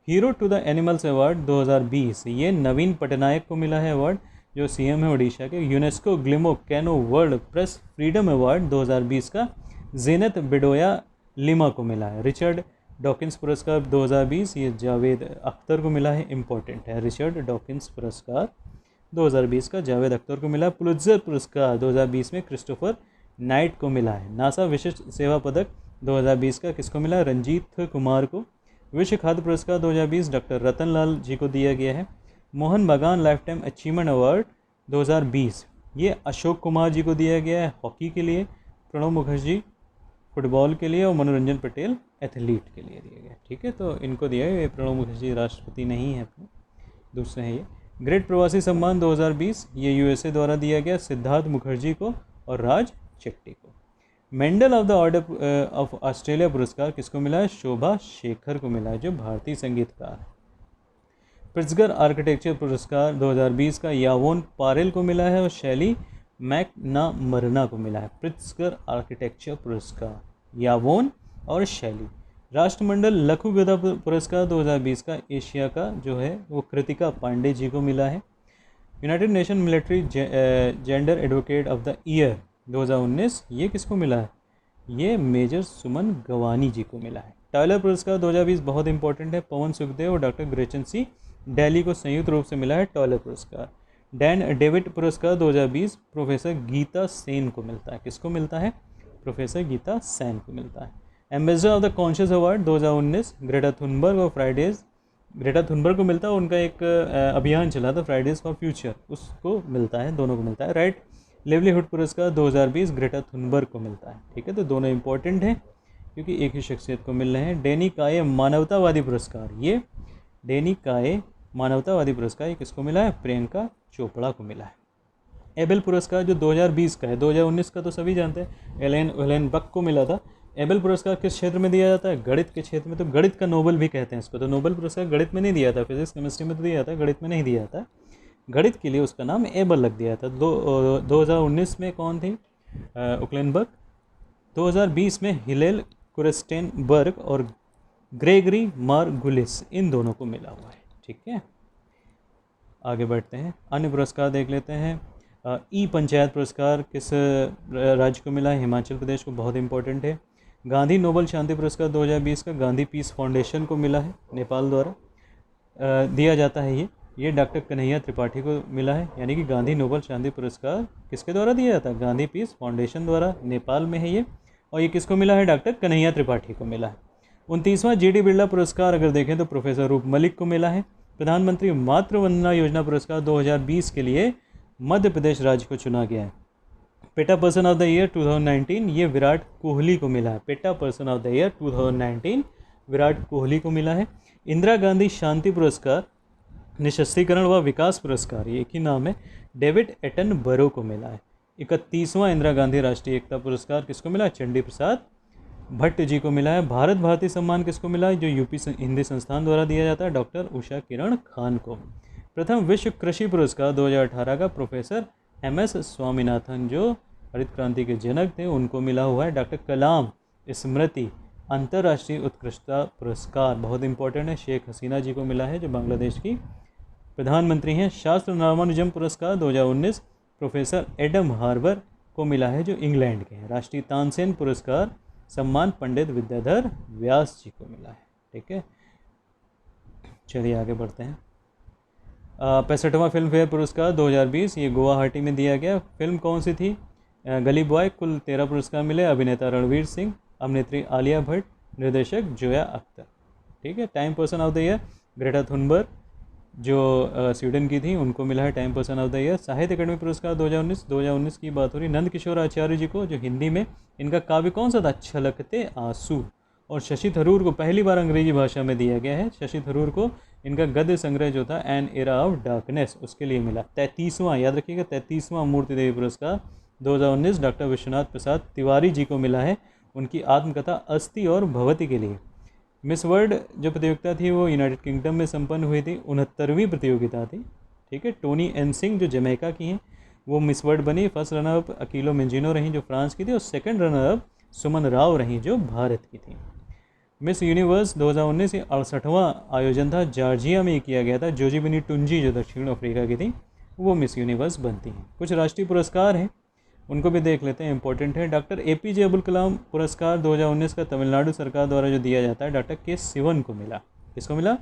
Hero to the animals award 2020 ये नवीन पटनायक को मिला है अवार्ड जो CM है उड़ीसा के। UNESCO Guillermo Cano world press freedom award 2020 का जेनत बिडोया लिमा को मिला है। रिचर्ड डॉकिंस पुरस्कार 2020 ये जावेद अख्तर को मिला है, इंपॉर्टेंट है। रिचर्ड डॉकिंस पुरस्कार 2020 का जावेद अख्तर को मिला। पुलित्जर पुरस्कार 2020 में क्रिस्टोफर नाइट को मिला है। नासा विशिष्ट सेवा पदक 2020 का किसको मिला? रंजीत कुमार को। विश्व खाद्य पुरस्कार 2020 डॉक्टर रतन लाल जी को दिया गया है। मोहन बागान लाइफ टाइम अचीवमेंट अवार्ड 2020 ये अशोक कुमार जी को दिया गया है हॉकी के लिए, प्रणब मुखर्जी फुटबॉल के लिए और मनोरंजन पटेल एथलीट के लिए दिया गया। ठीक है। तो इनको दिया है। प्रणब मुखर्जी राष्ट्रपति नहीं है अपने, दूसरे हैं ये। ग्रेट प्रवासी सम्मान 2020 ये USA द्वारा दिया गया सिद्धार्थ मुखर्जी को और राज चेट्टी को। Mendel of the order of Australia पुरस्कार किसको मिला है? शोभा शेखर को मिला है जो भारतीय संगीतकार है। प्रिट्जगर आर्किटेक्चर पुरस्कार 2020 का यावोन पारेल को मिला है और शैली मैकनामरना को मिला है। प्रिट्जगर आर्किटेक्चर पुरस्कार यावोन और शैली। राष्ट्रमंडल लघुगधा पुरस्कार 2020 का एशिया का जो है वो कृतिका पांडे जी को मिला है। United nation military gender advocate of the year 2019 ये किसको मिला है? ये मेजर सुमन गवानी जी को मिला है। टाइलर पुरस्कार 2020 बहुत इंपॉर्टेंट है। पवन सुखदेव और डॉक्टर ग्रेचन सी दिल्ली को संयुक्त रूप से मिला है टाइलर पुरस्कार। डैन डेविड पुरस्कार 2020 प्रोफेसर गीता सेन को मिलता है। किसको मिलता है? प्रोफेसर गीता सेन को मिलता है। Ambassador of the conscious award 2019 Greta Thunberg और फ्राइडेज, ग्रेटा थुनबर्ग को मिलता है। उनका एक अभियान चला था फ्राइडेज फॉर फ्यूचर, उसको मिलता है, दोनों को मिलता है। राइट लिवलीहुड पुरस्कार 2020 ग्रेटा थुनबर्ग को मिलता है। ठीक है। तो दोनों इंपॉर्टेंट हैं क्योंकि एक ही शख्सियत को मिल रहे हैं। डेनी काये मानवतावादी पुरस्कार, ये डेनी काये मानवतावादी पुरस्कार ये किसको मिला है? प्रियंका चोपड़ा को मिला है। एबेल पुरस्कार जो 2020 का है, 2019 का तो सभी जानते हैं, एलेन बक को मिला था। एबेल पुरस्कार किस क्षेत्र में दिया जाता है? गणित के क्षेत्र में। तो गणित का नोबेल भी कहते हैं इसको। तो नोबेल पुरस्कार गणित में नहीं दिया था, फिजिक्स केमिस्ट्री में तो दिया था, गणित में नहीं दिया था। गणित के लिए उसका नाम एबल लग दिया था। 2019 में कौन थी? उक्लेनबर्ग। 2020 में हिलेल कुरेस्टेनबर्ग और ग्रेगरी मार्गुलिस, इन दोनों को मिला हुआ है। ठीक है, आगे बढ़ते हैं, अन्य पुरस्कार देख लेते हैं। ई पंचायत पुरस्कार किस राज्य को मिला है? हिमाचल प्रदेश को, बहुत इंपॉर्टेंट है। गांधी नोबल शांति पुरस्कार 2020 का गांधी पीस फाउंडेशन को मिला है, नेपाल द्वारा दिया जाता है। ये डॉक्टर कन्हैया त्रिपाठी को मिला है, यानी कि गांधी नोबल शांति पुरस्कार किसके द्वारा दिया जाता है? गांधी पीस फाउंडेशन द्वारा, नेपाल में है ये। और ये किसको मिला है? डॉक्टर कन्हैया त्रिपाठी को मिला है। 29वां जी डी बिरला पुरस्कार अगर देखें तो प्रोफेसर रूप मलिक को मिला है। प्रधानमंत्री मातृ वंदना योजना पुरस्कार 2020 के लिए मध्य प्रदेश राज्य को चुना गया है। PETA person of the year 2019 ये विराट कोहली को मिला है। PETA person of the year 2019 Virat Kohli को मिला है। इंदिरा गांधी शांति पुरस्कार निशस्त्रीकरण व विकास पुरस्कार, ये एक ही नाम है, डेविड एटनबरो को मिला है। 31वां इंदिरा गांधी राष्ट्रीय एकता पुरस्कार किसको मिला? चंडी प्रसाद भट्ट जी को मिला है। भारत भारती सम्मान किसको मिला है? जो यूपी हिंदी संस्थान द्वारा दिया जाता है, डॉक्टर उषा किरण खान को। प्रथम विश्व कृषि पुरस्कार 2018 का प्रोफेसर MS स्वामीनाथन, जो हरित क्रांति के जनक थे, उनको मिला हुआ है। डॉक्टर कलाम स्मृति अंतर्राष्ट्रीय उत्कृष्टता पुरस्कार, बहुत इंपॉर्टेंट है, शेख हसीना जी को मिला है, जो बांग्लादेश की प्रधानमंत्री हैं। शास्त्र रामानुजम पुरस्कार 2019 प्रोफेसर एडम हार्बर को मिला है, जो इंग्लैंड के हैं। राष्ट्रीय तानसेन पुरस्कार सम्मान पंडित विद्याधर व्यास जी को मिला है। ठीक है, चलिए आगे बढ़ते हैं। 65वां फिल्म फेयर पुरस्कार 2020 ये गुवाहाटी में दिया गया। फिल्म कौन सी थी? गली बॉय। कुल 13 पुरस्कार मिले। अभिनेता रणवीर सिंह, अभिनेत्री आलिया भट्ट, निर्देशक जोया अख्तर। ठीक है, time person of the year Greta Thunberg, जो स्वीडन की थी, उनको मिला है time person of the year. साहित्य अकादमी पुरस्कार 2019 की बात हो रही, नंद किशोर आचार्य जी को, जो हिंदी में इनका काव्य कौन सा था? छलकते आंसू। और शशि थरूर को पहली बार अंग्रेजी भाषा में दिया गया है। शशि थरूर को इनका गद्य संग्रह जो था एन एरा ऑफ डार्कनेस, उसके लिए मिला। 33वां, याद रखिएगा, 33वां मूर्ति देवी पुरस्कार 2019 डॉक्टर विश्वनाथ प्रसाद तिवारी जी को मिला है, उनकी आत्मकथा अस्थि और भवती के लिए। मिस वर्ल्ड जो प्रतियोगिता थी वो यूनाइटेड किंगडम में संपन्न हुई थी, 69वीं प्रतियोगिता थी। ठीक है, टोनी एन सिंह जो जमैका की हैं वो मिस वर्ल्ड बनी। फर्स्ट रनर अप अकीलो मेंजिनो रहीं, जो फ्रांस की थी, और सेकंड रनर अप सुमन राव रहीं, जो भारत की थी। मिस यूनिवर्स 2019 ये 68वां आयोजन था, जॉर्जिया में किया गया था। जोजीबिनी टुंजी जो दक्षिण अफ्रीका की थी, वो मिस यूनिवर्स बनती हैं। कुछ राष्ट्रीय पुरस्कार हैं, उनको भी देख लेते हैं, इंपॉर्टेंट है। डॉक्टर APJ अब्दुल कलाम पुरस्कार 2019 का तमिलनाडु सरकार द्वारा जो दिया जाता है, डॉक्टर के सिवन को मिला। किसको मिला?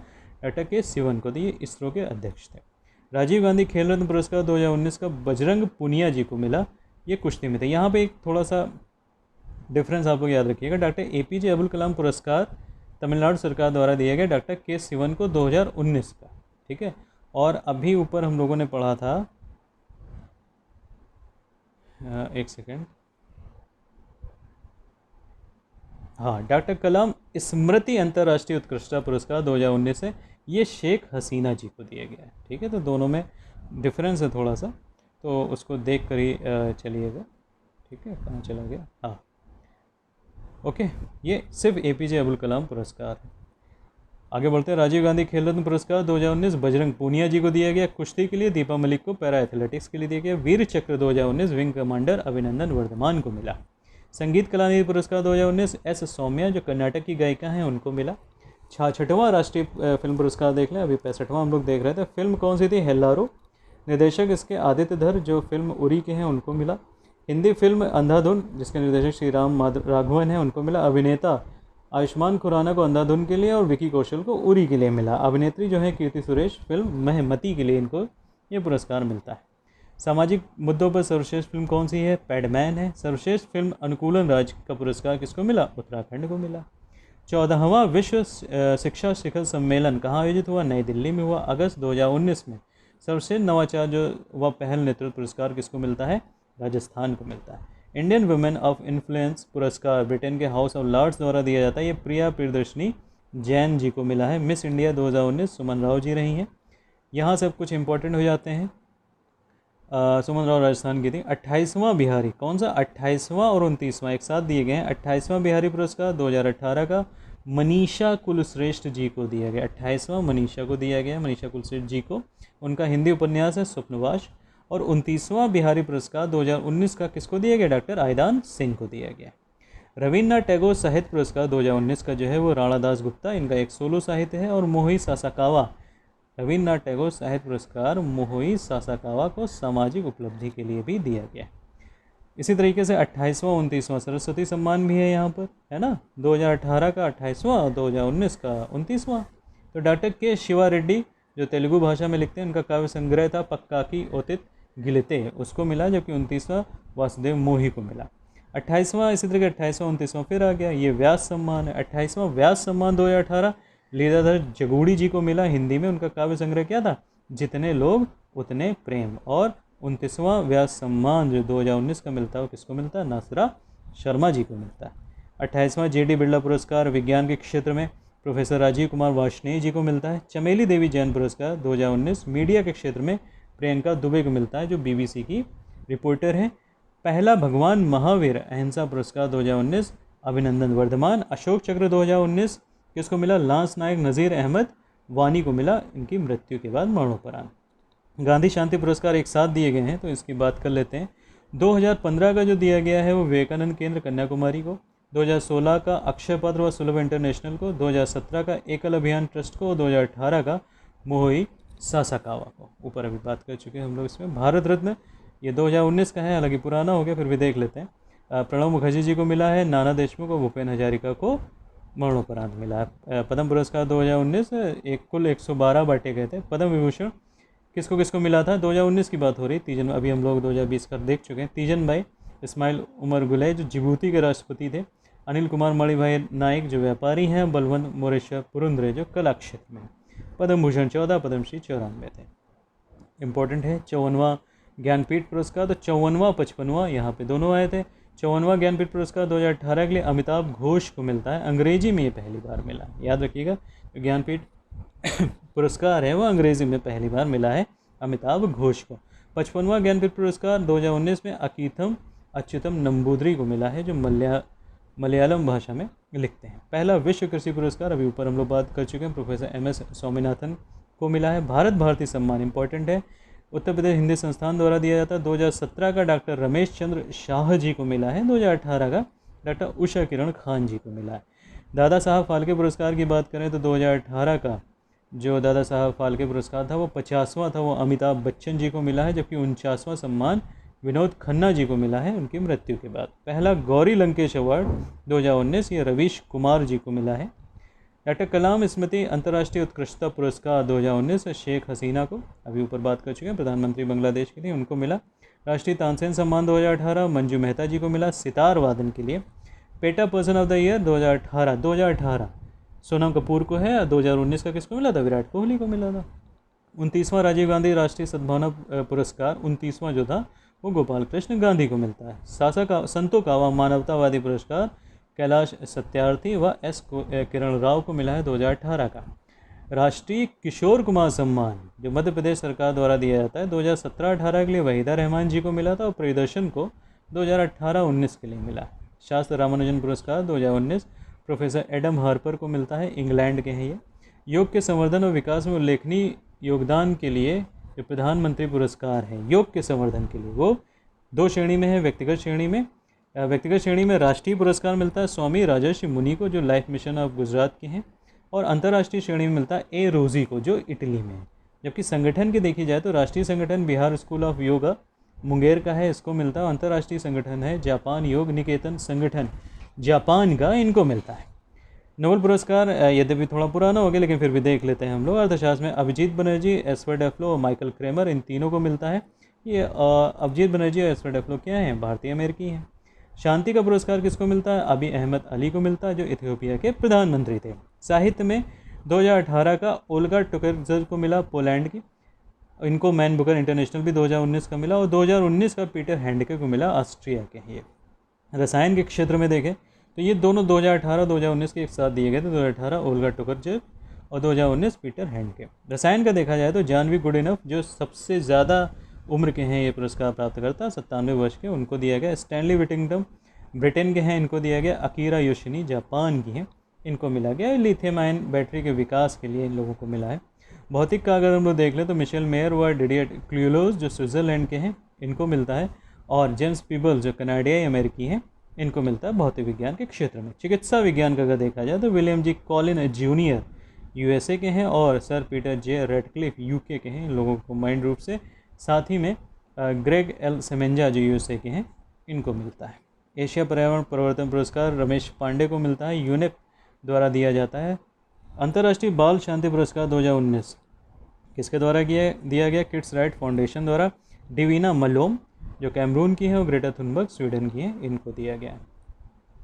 डॉक्टर के सिवन को। दिए इसरो के अध्यक्ष थे। राजीव गांधी खेल रत्न पुरस्कार 2019 का बजरंग पुनिया जी को मिला, ये कुश्ती में थे। यहाँ पे एक थोड़ा सा डिफरेंस आप लोग याद रखिएगा। डॉक्टर APJ अब्दुल कलाम पुरस्कार तमिलनाडु सरकार द्वारा दिया गया डॉक्टर के सिवन को 2019 का। ठीक है, और अभी ऊपर हम लोगों ने पढ़ा था, एक सेकेंड, हाँ, डॉक्टर कलाम स्मृति अंतर्राष्ट्रीय उत्कृष्टता पुरस्कार 2019 है, ये शेख हसीना जी को दिया गया है। ठीक है, तो दोनों में डिफरेंस है थोड़ा सा, तो उसको देख कर ही चलिएगा। ठीक है, कहाँ चला गया? हाँ, ओके, ये सिर्फ APJ अब्दुल कलाम पुरस्कार है। आगे बढ़ते हैं। राजीव गांधी खेल रत्न पुरस्कार 2019 बजरंग पूनिया जी को दिया गया। कुश्ती के लिए दीपा मलिक को, पैरा एथलेटिक्स के लिए दिया गया। वीर चक्र 2019 विंग कमांडर अभिनंदन वर्धमान को मिला। संगीत कलानिधि पुरस्कार 2019 S सौम्या जो कर्नाटक की गायिका हैं, उनको मिला। 66वां राष्ट्रीय फिल्म पुरस्कार देख लें, अभी 65वां हम लोग देख रहे थे। फिल्म कौन सी थी? हेल्लारो। निर्देशक इसके आदित्य धर जो फिल्म उरी के हैं, उनको मिला। हिंदी फिल्म अंधाधुन जिसके निर्देशक श्री राम राघवन हैं, उनको मिला। अभिनेता आयुष्मान खुराना को अंधाधुन के लिए और विकी कौशल को उरी के लिए मिला। अभिनेत्री जो है कीर्ति सुरेश फिल्म महमती के लिए इनको ये पुरस्कार मिलता है। सामाजिक मुद्दों पर सर्वश्रेष्ठ फिल्म कौन सी है? पैडमैन है। सर्वश्रेष्ठ फिल्म अनुकूलन राज का पुरस्कार किसको मिला? उत्तराखंड को मिला। 14वां विश्व शिक्षा शिखर सम्मेलन कहाँ आयोजित हुआ? नई दिल्ली में हुआ, अगस्त 2019 में। सर्वश्रेष्ठ नवाचार जो व पहल नेतृत्व पुरस्कार किसको मिलता है? राजस्थान को मिलता है। इंडियन वुमेन ऑफ इन्फ्लुएंस पुरस्कार ब्रिटेन के हाउस ऑफ लॉर्ड्स द्वारा दिया जाता है, ये प्रिया प्रियदर्शनी जैन जी को मिला है। मिस इंडिया 2019 सुमन राव जी रही हैं। यहाँ सब कुछ इंपॉर्टेंट हो जाते हैं। सुमन राव राजस्थान की थी। 28वां बिहारी, कौन सा? 28वां और 29वां एक साथ दिए गए हैं। 28वां बिहारी पुरस्कार 2018 का मनीषा कुलश्रेष्ठ जी को दिया गया। 28वां मनीषा को दिया गया, मनीषा कुलश्रेष्ठ जी को। उनका हिंदी उपन्यास है स्वप्नवास। और 29वां बिहारी पुरस्कार 2019 का किसको दिया गया? डॉक्टर आयदान सिंह को दिया गया। रविन्द्रनाथ टैगोर साहित्य पुरस्कार 2019 का जो है वो राणा दास गुप्ता, इनका एक सोलो साहित्य है। और मोहिई सासाकावा, रविन्द्रनाथ टैगोर साहित्य पुरस्कार मोहिई सासाकावा को सामाजिक उपलब्धि के लिए भी दिया गया। इसी तरीके से 28वां 29वां सरस्वती सम्मान भी है यहाँ पर, है ना। 2018 का 28वां और 2019 का 29वां। तो डॉक्टर के शिवा रेड्डी जो तेलुगु भाषा में लिखते हैं, उनका काव्य संग्रह था पक्काकी ओतित गिलते, उसको मिला, जबकि 29वां वासुदेव मोही को मिला। 28वां इसी तरह के 28वां 29वां फिर आ गया, ये व्यास सम्मान है। 28वां व्यास सम्मान 2018 लीलाधर जगूड़ी जी को मिला। हिंदी में उनका काव्य संग्रह क्या था, जितने लोग उतने प्रेम। और 29वां व्यास सम्मान जो 2019 का मिलता है वो किसको मिलता है, नासरा शर्मा जी को मिलता है। 28वां जेडी बिरला पुरस्कार विज्ञान के क्षेत्र में प्रोफेसर राजीव कुमार वार्ष्णेय जी को मिलता है। चमेली देवी जैन पुरस्कार 2019 मीडिया के क्षेत्र में प्रियंका दुबे को मिलता है, जो बीबीसी की रिपोर्टर हैं। पहला भगवान महावीर अहिंसा पुरस्कार 2019 अभिनंदन वर्धमान। अशोक चक्र 2019 किसको मिला, लांस नायक नज़ीर अहमद वानी को मिला, इनकी मृत्यु के बाद मरणोपरांत। गांधी शांति पुरस्कार एक साथ दिए गए हैं, तो इसकी बात कर लेते हैं। 2015 का जो दिया गया है वो विवेकानंद केंद्र कन्याकुमारी को, 2016 का अक्षय पत्र व सुलभ इंटरनेशनल को, 2017 का एकल अभियान ट्रस्ट को, 2018 का मोहिई सासाकावा को। ऊपर अभी बात कर चुके हैं हम लोग इसमें। भारत रत्न ये 2019 का है, हालांकि पुराना हो गया, फिर भी देख लेते हैं। प्रणब मुखर्जी जी को मिला है, नाना देशमुख और भूपेन हजारिका को मरणोपरांत मिला है। पद्म पुरस्कार 2019 एक कुल 112 बांटे गए थे। पद्म विभूषण किसको किसको मिला था, 2019 की बात हो रही। तीजन, अभी हम लोग 2020 का देख चुके हैं। तीजन भाई इस्माइल उमर गुले जो जिबूती के राष्ट्रपति थे, अनिल कुमार मणिभाई नाइक जो व्यापारी हैं, बलवंत मोरेश्वर पुरुंद्रे जो कला क्षेत्र में। पद्म भूषण 14, पद्मश्री 94 थे। इंपॉर्टेंट है 54वां ज्ञानपीठ पुरस्कार, तो 54वां 55वां यहाँ पे दोनों आए थे। 54वां ज्ञानपीठ पुरस्कार 2018 के लिए अमिताभ घोष को मिलता है, अंग्रेजी में ये पहली बार मिला, याद रखिएगा। ज्ञानपीठ पुरस्कार है वो अंग्रेजी में पहली बार मिला है अमिताभ घोष को। 55वां ज्ञानपीठ पुरस्कार 2019 में अकीथम अच्युतम नंबूदरी को मिला है, जो मलयालम भाषा में लिखते हैं। पहला विश्व कृषि पुरस्कार अभी ऊपर हम लोग बात कर चुके हैं, प्रोफेसर MS स्वामीनाथन को मिला है। भारत भारती सम्मान इंपॉर्टेंट है, उत्तर प्रदेश हिंदी संस्थान द्वारा दिया जाता है। 2017 का डॉक्टर रमेश चंद्र शाह जी को मिला है। 2018 का डॉक्टर उषा किरण खान जी को मिला है। दादा साहब फाल्के पुरस्कार की बात करें तो 2018 का जो दादा साहब फाल्के पुरस्कार था वो 50वां था, वो अमिताभ बच्चन जी को मिला है, जबकि 49वां सम्मान विनोद खन्ना जी को मिला है उनकी मृत्यु के बाद। पहला गौरी लंकेश अवार्ड 2019 ये रवीश कुमार जी को मिला है। डॉक्टर कलाम स्मृति अंतर्राष्ट्रीय उत्कृष्टता पुरस्कार 2019 शेख हसीना को, अभी ऊपर बात कर चुके हैं, प्रधानमंत्री बांग्लादेश के लिए, उनको मिला। राष्ट्रीय तानसेन सम्मान 2018 मंजू मेहता जी को मिला सितार वादन के लिए। PETA person of the year 2018 Sonam Kapoor को है। 2019 का किसको मिला था, विराट कोहली को मिला था। 29वां राजीव गांधी राष्ट्रीय सद्भावना पुरस्कार 29वां जो था वो गोपाल कृष्ण गांधी को मिलता है। संतो कावा मानवतावादी पुरस्कार कैलाश सत्यार्थी व S किरण राव को मिला है 2018 का। राष्ट्रीय किशोर कुमार सम्मान जो मध्य प्रदेश सरकार द्वारा दिया जाता है 2017-18 के लिए वहीदा रहमान जी को मिला था, और प्रियदर्शन को 2018-19 के लिए मिला। शास्त्र रामानुजन पुरस्कार 2019 प्रोफेसर एडम हार्पर को मिलता है, इंग्लैंड के हैं ये। योग के संवर्धन और विकास में उल्लेखनीय योगदान के लिए जो प्रधानमंत्री पुरस्कार है योग के संवर्धन के लिए, वो 2 श्रेणी में है। व्यक्तिगत श्रेणी में राष्ट्रीय पुरस्कार मिलता है स्वामी राजर्षि मुनि को, जो लाइफ मिशन ऑफ गुजरात के हैं, और अंतर्राष्ट्रीय श्रेणी में मिलता है ए रोजी को, जो इटली में है। जबकि संगठन की देखी जाए तो राष्ट्रीय संगठन बिहार स्कूल ऑफ योगा मुंगेर का है, इसको मिलता है। अंतर्राष्ट्रीय संगठन है जापान योग निकेतन संगठन, जापान का, इनको मिलता है। नोबेल पुरस्कार यद्यपि थोड़ा पुराना हो गया लेकिन फिर भी देख लेते हैं हम लोग। अर्थशास्त्र में अभिजीत बनर्जी, एस्पर डेफ्लो और माइकल क्रेमर, इन तीनों को मिलता है। ये अभिजीत बनर्जी और एस्पर डेफ्लो क्या हैं, भारतीय अमेरिकी हैं। शांति का पुरस्कार किसको मिलता है, अबी अहमद अली को मिलता है, जो इथियोपिया के प्रधानमंत्री थे। साहित्य में 2018 का ओल्गा टुकरजर को मिला, पोलैंड की, इनको मैन बुकर इंटरनेशनल भी 2019 का मिला, और 2019 का पीटर हैंडके को मिला, ऑस्ट्रिया के ये। रसायन के क्षेत्र में देखें तो ये दोनों 2018-2019 के एक साथ दिए गए थे, 2018 ओल्गा टुकरजर और 2019 पीटर हैंडके। रसायन का देखा जाए तो जानवी गुड इनफ जो सबसे ज़्यादा उम्र के हैं ये पुरस्कार प्राप्त करता, 97 वर्ष के, उनको दिया गया। स्टैनली विटिंगटन ब्रिटेन के हैं, इनको दिया गया। अकीरा योशिनी जापान की हैं, इनको मिला गया। लिथियम आयन बैटरी के विकास के लिए इन लोगों को मिला है। भौतिक का अगर हम लोग देख लें तो मिशेल मेयर व डिडियर क्लूलोज जो स्विट्ज़रलैंड के हैं, इनको मिलता है, और जेम्स पीबल जो कनाडियाई अमेरिकी हैं, इनको मिलता है भौतिक विज्ञान के क्षेत्र में। चिकित्सा विज्ञान का अगर देखा जाए तो विलियम जी कॉलिन जूनियर यूएसए के हैं और सर पीटर जे रेडक्लिफ यूके के हैं, इन लोगों को कंबाइंड रूप से। साथ ही में ग्रेग एल सेमेंजा जो यूएसए के हैं, इनको मिलता है। एशिया पर्यावरण परिवर्तन पुरस्कार रमेश पांडे को मिलता है, यूनेप द्वारा दिया जाता है। अंतर्राष्ट्रीय बाल शांति पुरस्कार 2019 किसके द्वारा दिया गया? किड्स राइट फाउंडेशन द्वारा। डिवीना मलोम जो कैमरून की है और ग्रेटा थुनबर्ग स्वीडन की है, इनको दिया गया है।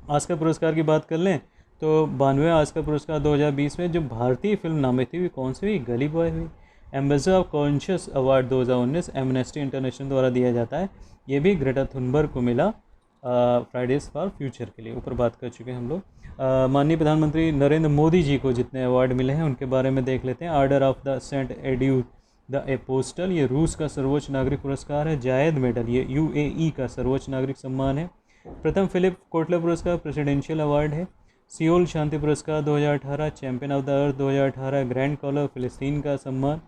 ऑस्कर पुरस्कार की बात कर लें तो 92वें ऑस्कर पुरस्कार 2020 में जो भारतीय फिल्म नामित हुई कौन सी हुई? गली बॉय हुई। Ambassador of conscious award 2019 amnesty international द्वारा दिया जाता है, ये भी ग्रेटा थुनबर्ग को मिला फ्राइडेज फॉर फ्यूचर के लिए, ऊपर बात कर चुके हैं हम लोग। माननीय प्रधानमंत्री नरेंद्र मोदी जी को जितने अवार्ड मिले हैं उनके बारे में देख लेते हैं। ऑर्डर ऑफ द सेंट एड्यू द एपोस्टल, ये रूस का सर्वोच्च नागरिक पुरस्कार है। जायद मेडल, ये यूएई का सर्वोच्च नागरिक सम्मान है। प्रथम फिलिप कोटलर पुरस्कार प्रेसिडेंशियल अवार्ड है। सियोल शांति पुरस्कार 2018, champion of the Earth 2018 grand collar फिलिस्तीन का सम्मान।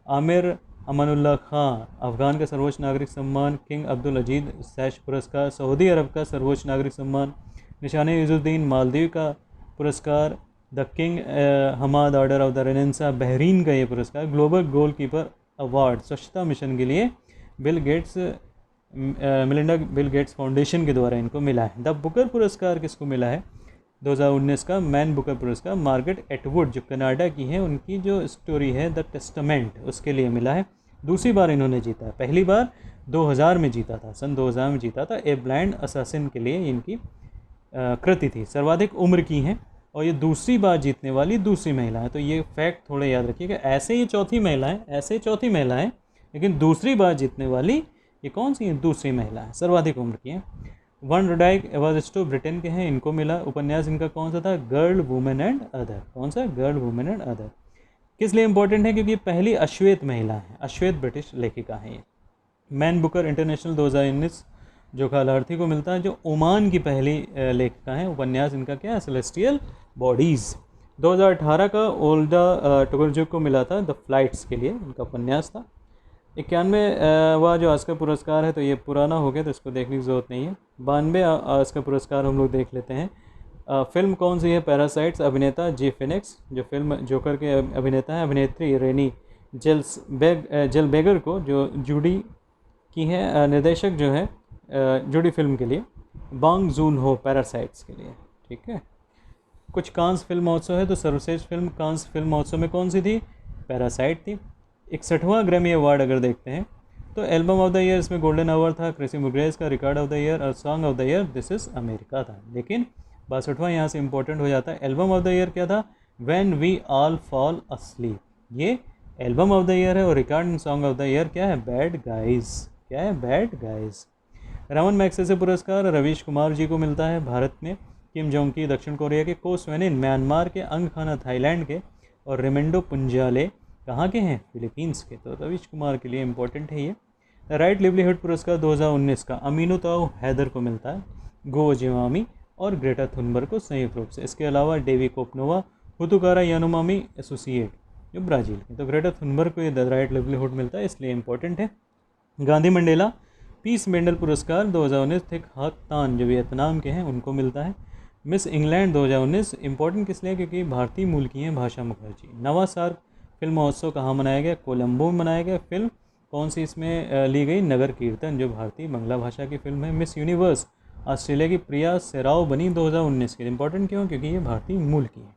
आमिर अमानुल्लाह खां अफ़गान का सर्वोच्च नागरिक सम्मान। किंग अब्दुल अजीज सैश पुरस्कार सऊदी अरब का सर्वोच्च नागरिक सम्मान। निशाने इज़ुद्दीन मालदीव का पुरस्कार। The king Hamad order of the Renaissance Bahrain का ये पुरस्कार। Global goalkeeper award Swachhata mission के लिए मिलिंडा बिल गेट्स फाउंडेशन के द्वारा इनको मिला है। द बुकर पुरस्कार किसको मिला है? 2019 का मैन बुकर पुरस्कार मार्गरेट एटवुड जो कनाडा की है, उनकी जो स्टोरी है द टेस्टामेंट, उसके लिए मिला है। दूसरी बार इन्होंने जीता है, पहली बार 2000 में जीता था, सन 2000 में जीता था। ए ब्लाइंड असासिन के लिए इनकी कृति थी। सर्वाधिक उम्र की हैं और ये दूसरी बार जीतने वाली दूसरी महिला है, तो ये फैक्ट थोड़े याद रखिएगा। ऐसे ये चौथी महिला है, लेकिन दूसरी बार जीतने वाली ये कौन सी है? दूसरी महिला है, सर्वाधिक उम्र की है। वन रोडाइक एवाजिस्टो ब्रिटेन के हैं, इनको मिला। उपन्यास इनका कौन सा था? Girl women and other. कौन सा? Girl women and other. किस लिए इंपॉर्टेंट है? क्योंकि पहली अश्वेत महिला है, अश्वेत ब्रिटिश लेखिका है ये। मैन बुकर इंटरनेशनल 2019 जो कालार्थी को मिलता है, जो ओमान की पहली लेखिका है। उपन्यास इनका क्या है? Celestial bodies. 2018 का ओल्डा टुगरजुक को मिला था द फ्लाइट्स के लिए, इनका उपन्यास था। 91वां जो ऑस्कर पुरस्कार है, तो ये पुराना हो गया तो इसको देखने की ज़रूरत नहीं है। 92 ऑस्कर पुरस्कार हम लोग देख लेते हैं। फिल्म कौन सी है? पैरासाइट्स। अभिनेता जे फिनिक्स जो फिल्म जोकर के अभिनेता हैं। अभिनेत्री रेनी जेल्सबेगर को जो जूडी की है। निर्देशक जो है जूडी फिल्म के लिए बांग जून हो पैरासाइट्स के लिए, ठीक है। कुछ कांस फिल्म महोत्सव है, तो सर्वश्रेष्ठ फिल्म कांस फिल्म महोत्सव में कौन सी थी? पैरासाइट थी। 61वां ग्रैमी अवार्ड अगर देखते हैं तो एल्बम ऑफ द ईयर इसमें गोल्डन अवार्ड था क्रिसी मुग्रेस का। रिकॉर्ड ऑफ द ईयर और song of the year this is America था। लेकिन 62वां यहाँ से इंपॉर्टेंट हो जाता है। एल्बम ऑफ द ईयर क्या था? When we all fall asleep, ये एल्बम ऑफ द ईयर है। और record and song of the year क्या है? Bad guys. क्या है? Bad guys. रमन मैग्सेसे पुरस्कार रवीश कुमार जी को मिलता है भारत में। किम जोंग की दक्षिण कोरिया के, को स्वेनिन म्यांमार के, अंग खाना थाईलैंड के और रेमेंडो पुंजाले कहाँ के हैं? फिलीपींस के। तो रवीश कुमार के लिए इंपॉर्टेंट है ये। राइट लिवलीहुड पुरस्कार 2019 का अमीनो ताऊ हैदर को मिलता है, गो जिवामी और ग्रेटा थुनबर्ग को संयुक्त रूप से। इसके अलावा डेवी कोपनोवा, हुतुकारा यानुमामी एसोसिएट जो ब्राज़ील के। तो ग्रेटा थुनबर्ग को ये द राइट लिवलीहुड मिलता है, इसलिए इंपॉर्टेंट है। गांधी मंडेला पीस मेडल पुरस्कार 2019 थिक हाक तान जो वियतनाम के हैं उनको मिलता है। मिस इंग्लैंड 2019 इंपॉर्टेंट किस लिए? क्योंकि भारतीय मूल की हैं भाषा मुखर्जी। नवा सार्क फिल्म महोत्सव कहाँ मनाया गया? कोलंबो में मनाया गया। फिल्म कौन सी इसमें ली गई? नगर कीर्तन जो भारतीय बांग्ला भाषा की फिल्म है। मिस यूनिवर्स ऑस्ट्रेलिया की प्रिया सेराव बनी 2019 के। इंपॉर्टेंट क्यों? क्योंकि ये भारतीय मूल की है।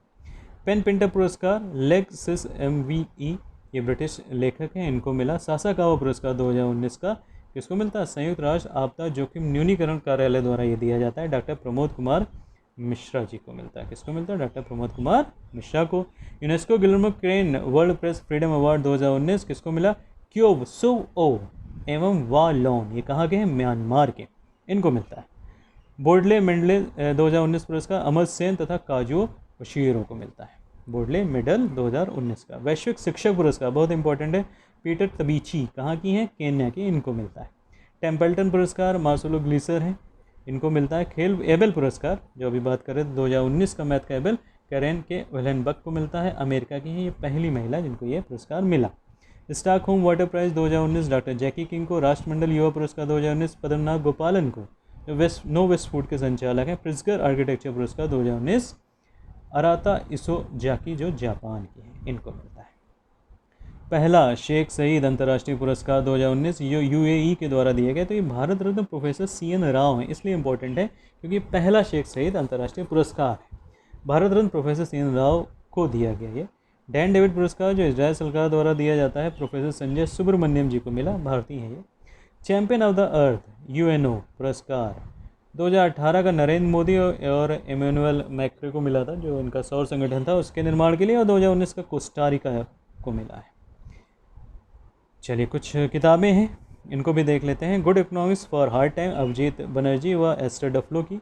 पेन पिंटर पुरस्कार लेग सिस MVE ये ब्रिटिश लेखक हैं, इनको मिला। सासाकावा पुरस्कार 2019 का किसको मिलता है? संयुक्त राष्ट्र आपदा जोखिम न्यूनीकरण कार्यालय द्वारा ये दिया जाता है। डॉक्टर प्रमोद कुमार मिश्रा जी को मिलता है। किसको मिलता है? डॉक्टर प्रमोद कुमार मिश्रा को। UNESCO Guillermo crane world press freedom award 2019 किसको मिला? क्योब सु ओ एवं वा लॉन, ये कहाँ के हैं? म्यांमार के, इनको मिलता है। बोर्डले मेडल 2019 पुरस्कार अमर सेन तथा काजुओ बशीरों को मिलता है। बोर्डले मेडल 2019 का। वैश्विक शिक्षक पुरस्कार बहुत इंपॉर्टेंट है, पीटर तबीची कहाँ की हैं? केन्या की, इनको मिलता है। टेम्पल्टन पुरस्कार मार्सेलो ग्लीसर हैं, इनको मिलता है। खेल एबेल पुरस्कार जो अभी बात कर रहे थे 2019 का मैथ का एबेल कैरेन के वेलेनबक को मिलता है, अमेरिका की हैं, ये पहली महिला जिनको ये पुरस्कार मिला। स्टॉकहोम वाटर प्राइज़ 2019 डॉक्टर जैकी किंग को। राष्ट्रमंडल युवा पुरस्कार 2019 पद्मनाभ गोपालन को। नो वेस्ट फूड के संचालक हैं। प्रिज्कर आर्किटेक्चर पुरस्कार 2019 अराता इसोजाकी जो जापान की है, इनको मिलता है। पहला शेख सईद अंतर्राष्ट्रीय पुरस्कार 2019 यूएई के द्वारा दिया गया। तो ये भारत रत्न प्रोफेसर CN राव हैं, इसलिए इंपॉर्टेंट है क्योंकि पहला शेख सईद अंतर्राष्ट्रीय पुरस्कार है, भारत रत्न प्रोफेसर CN राव को दिया गया। ये डैन डेविड पुरस्कार जो इजरायल सरकार द्वारा दिया जाता है, प्रोफेसर संजय सुब्रमण्यम जी को मिला, भारतीय है ये। Champion of the earth UNO पुरस्कार 2018 का नरेंद्र मोदी और इमैनुअल मैक्रो को मिला था, जो इनका सौर संगठन था उसके निर्माण के लिए, और 2019 का कोस्टारिका को मिला है। चलिए कुछ किताबें हैं, इनको भी देख लेते हैं। Good economics for hard time Abhijit Banerjee व एस्टर डफलो की।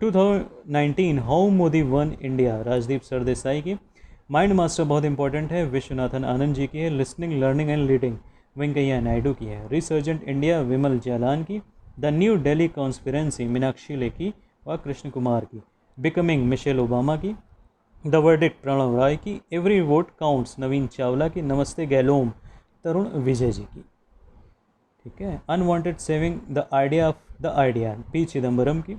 2019 how Modi won India Rajdeep Sardesai की। माइंड मास्टर बहुत इंपॉर्टेंट है, विश्वनाथन आनंद जी की है। Listening learning and leading Venkaiah Naidu की है। रिसर्जेंट इंडिया विमल जालान की। The new Delhi conspiracy Meenakshi Lekhi व कृष्ण कुमार की। बिकमिंग मिशेल ओबामा की। द वर्डिक्ट प्रणव राय की। Every vote counts Navin Chawla की। नमस्ते गैलोम तरुण विजय जी की। ठीक है। Unwanted saving the idea of the idea P Chidambaram की।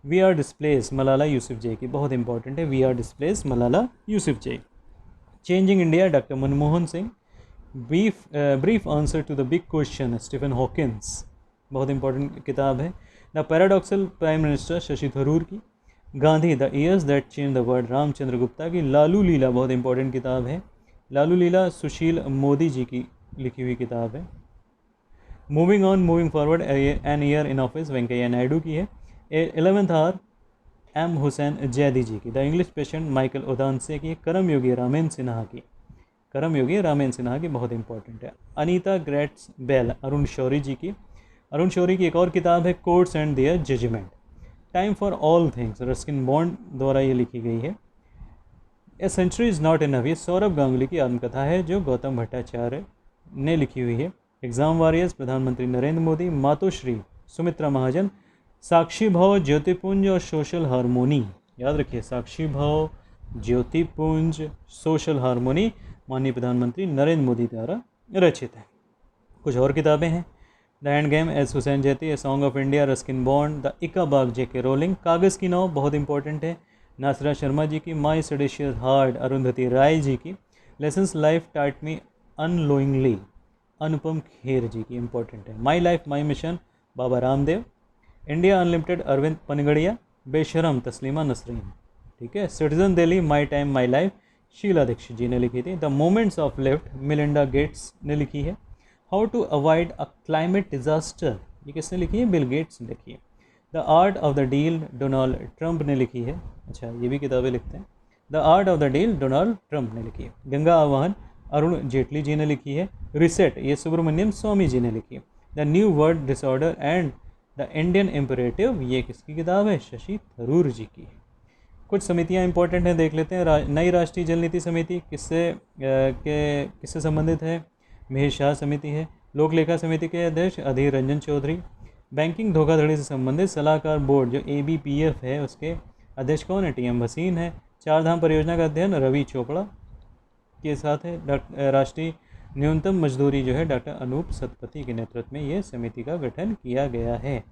We are displaced Malala Yousafzai की, बहुत इंपॉर्टेंट है, we are displaced Malala Yousafzai. Changing India doctor Manmohan Singh. Brief answer to the big question Stephen Hawkins, बहुत इंपॉर्टेंट किताब है। The paradoxical prime minister Shashi Tharoor की। Gandhi the years that change the world Ramachandra Gupta की। लालू लीला बहुत इंपॉर्टेंट किताब है, लालू लीला सुशील मोदी जी की लिखी हुई किताब है। Moving on moving forward an year in office Venkaiah Naidu की है। 11th hour M Hussain Zaidi ji की। द इंग्लिश पेशेंट माइकल ओदानसे की। करम योगी रामेन सिन्हा की, करम योगी रामेन सिन्हा की, बहुत इंपॉर्टेंट है। अनीता ग्रेट्स बेल अरुण शौरी जी की। अरुण शौरी की एक और किताब है courts and their judgement. Time for all things Ruskin Bond द्वारा ये लिखी गई है। A century is not enough, ये सौरभ गांगुली की आत्मकथा है जो गौतम भट्टाचार्य ने लिखी हुई है। एग्जाम वॉरियर्स प्रधानमंत्री नरेंद्र मोदी। मातोश्री सुमित्रा महाजन। साक्षी भाव ज्योतिपुंज और सोशल हारमोनी, याद रखिए साक्षी भाव ज्योतिपुंज सोशल हारमोनी माननीय प्रधानमंत्री नरेंद्र मोदी द्वारा रचित है। कुछ और किताबें हैं। The end game S Hussain Zaidi. A song of India Ruskin Bond. The इका बाग JK रोलिंग। कागज़ की नाव बहुत इंपॉर्टेंट है, नासरा शर्मा जी की। माई सेडिशियस हार्ट अरुंधति राय जी की। लेसन्स लाइफ टाट मी अनलोइंगली अनुपम खेर जी की, इंपॉर्टेंट है। My life my mission Baba Ramdev. India unlimited Arvind Panagariya. Besharam Taslima Nasreen. ठीक है। Citizen Delhi my time my life Sheila Dikshit ji ने लिखी थी। The moments of lift Melinda Gates ने लिखी है। How to avoid a climate disaster, ये किसने लिखी है? बिल गेट्स ने लिखी है। The art of the deal Donald Trump ने लिखी है। अच्छा, ये भी किताबें लिखते हैं। The art of the deal Donald Trump ने लिखी है। गंगा आह्वान अरुण जेटली जी ने लिखी है। रिसेट ये सुब्रमण्यम स्वामी जी ने लिखी है। The new world disorder and the Indian imperative, ये किसकी किताब है? शशि थरूर जी की। कुछ समितियां इंपॉर्टेंट हैं, देख लेते हैं। नई राष्ट्रीय जल नीति समिति किससे संबंधित है? मिहिर शाह समिति है। लोक लेखा समिति के अध्यक्ष अधीर रंजन चौधरी। बैंकिंग धोखाधड़ी से संबंधित सलाहकार बोर्ड जो ABPF है उसके अध्यक्ष कौन है? TM भसीन है। चारधाम परियोजना का अध्ययन रवि चोपड़ा के साथ है। राष्ट्रीय न्यूनतम मजदूरी जो है डॉक्टर अनूप सतपथी के नेतृत्व में ये समिति का गठन किया गया है।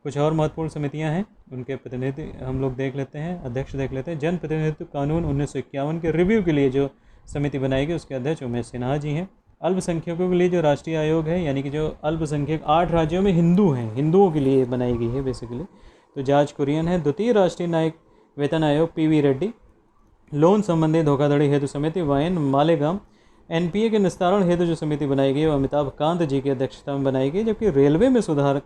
कुछ और महत्वपूर्ण समितियां हैं, उनके प्रतिनिधि हम लोग देख लेते हैं, अध्यक्ष देख लेते हैं। जन प्रतिनिधित्व कानून 1951 के रिव्यू के लिए जो समिति बनाई गई उसके अध्यक्ष उमेश सिन्हा जी हैं। अल्पसंख्यकों के लिए जो राष्ट्रीय आयोग है, यानी कि जो अल्पसंख्यक 8 राज्यों में हिंदू हैं, हिंदुओं के लिए बनाई गई है बेसिकली, तो जार्ज कुरियन है। द्वितीय राष्ट्रीय न्यायिक वेतन आयोग PV रेड्डी। लोन संबंधी धोखाधड़ी हेतु समिति YN मालेगाम। NPA के निस्तारण हेतु जो समिति बनाई गई वो अमिताभ कांत जी की अध्यक्षता में बनाई गई, जबकि रेलवे में सुधार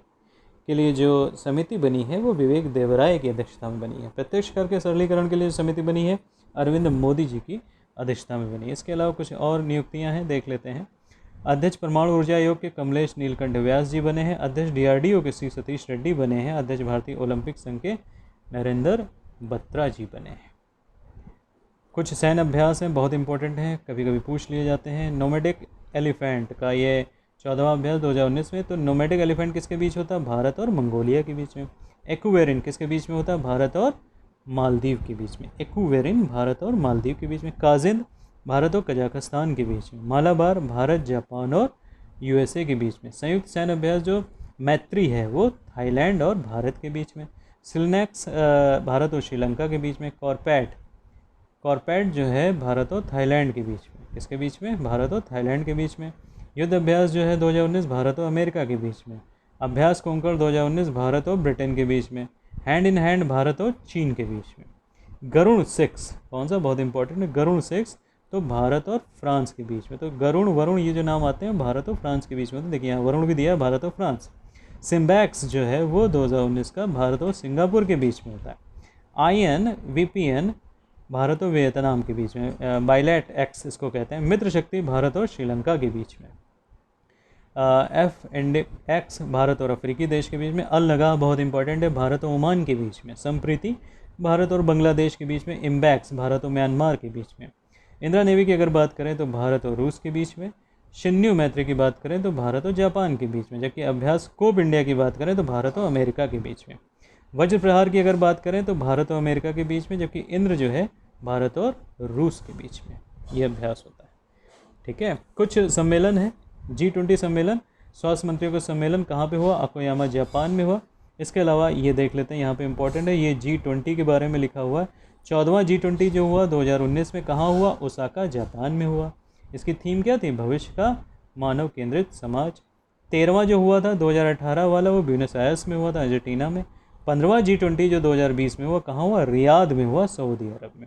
के लिए जो समिति बनी है वो विवेक देवराय की अध्यक्षता में बनी है। प्रत्यक्ष कर के सरलीकरण के लिए जो समिति बनी है अरविंद मोदी जी की अध्यक्षता में बनी है। इसके अलावा कुछ और नियुक्तियां हैं, देख लेते हैं। अध्यक्ष परमाणु ऊर्जा आयोग के कमलेश नीलकंठ व्यास जी बने हैं। अध्यक्ष DRDO के C सतीश रेड्डी बने हैं। अध्यक्ष भारतीय ओलंपिक संघ के नरेंद्र बत्रा जी बने हैं। कुछ सैन्य अभ्यास हैं, बहुत इंपॉर्टेंट हैं, कभी कभी पूछ लिए जाते हैं। नोमैडिक एलिफेंट का ये 14वां अभ्यास 2019 में। तो नोमैडिक एलिफेंट किसके बीच होता है? भारत और मंगोलिया के बीच में। एक्वेरिन किसके बीच में होता है? भारत और मालदीव के बीच में। एक्वेरिन भारत और मालदीव के बीच में। काजिंद भारत और कजाकिस्तान के बीच में। मालाबार भारत जापान और USA के बीच में। संयुक्त सैन्य अभ्यास जो मैत्री है वो थाईलैंड और भारत के बीच में। सिलनेक्स भारत और श्रीलंका के बीच में। कॉर्पेट जो है भारत और थाईलैंड के बीच में। किसके बीच में? भारत और थाईलैंड के बीच में। युद्ध अभ्यास जो है 2019 भारत और अमेरिका के बीच में। अभ्यास कोंकण 2019 भारत और ब्रिटेन के बीच में। हैंड इन हैंड भारत और चीन के बीच में। गरुण 6 कौन सा? बहुत इंपॉर्टेंट है। गरुण 6 तो भारत और फ्रांस के बीच में। तो गरुण वरुण ये जो नाम आते हैं भारत और फ्रांस के बीच में। तो देखिए यहाँ वरुण भी दिया है, भारत और फ्रांस। सिम्बैक्स जो है वो 2019 का भारत और सिंगापुर के बीच में होता है। INVPN भारत और वियतनाम के बीच में। बाइलेट एक्स इसको कहते हैं। मित्र शक्ति भारत और श्रीलंका के बीच में। FNX भारत और अफ्रीकी देश के बीच में। अल नगाह बहुत इंपॉर्टेंट है, भारत और ओमान के बीच में। संप्रीति भारत और बांग्लादेश के बीच में। इम्बैक्स भारत और म्यांमार के बीच में। इंदिरा नेवी की अगर बात करें तो भारत और रूस के बीच में। शिन्यू मैत्री की बात करें तो भारत और जापान के बीच में। जबकि अभ्यास कोप इंडिया की बात करें तो भारत और अमेरिका के बीच में। वज्र प्रहार की अगर बात करें तो भारत और अमेरिका के बीच में। जबकि इंद्र जो है भारत और रूस के बीच में ये अभ्यास होता है। ठीक है, कुछ सम्मेलन है। G20 सम्मेलन, स्वास्थ्य मंत्रियों का सम्मेलन कहाँ पे हुआ? अकोयामा जापान में हुआ। इसके अलावा ये देख लेते हैं, यहाँ पे इंपॉर्टेंट है, ये G20 के बारे में लिखा हुआ है। 14वां G20 जो हुआ 2019 में कहाँ हुआ? ओसाका जापान में हुआ। इसकी थीम क्या थी? भविष्य का मानव केंद्रित समाज। 13वां जो हुआ था 2018 वाला वो ब्यूनस आयर्स में हुआ था, अर्जेंटीना में। 15वां G20 जो 2020 में हुआ कहाँ हुआ? रियाद में हुआ, सऊदी अरब में।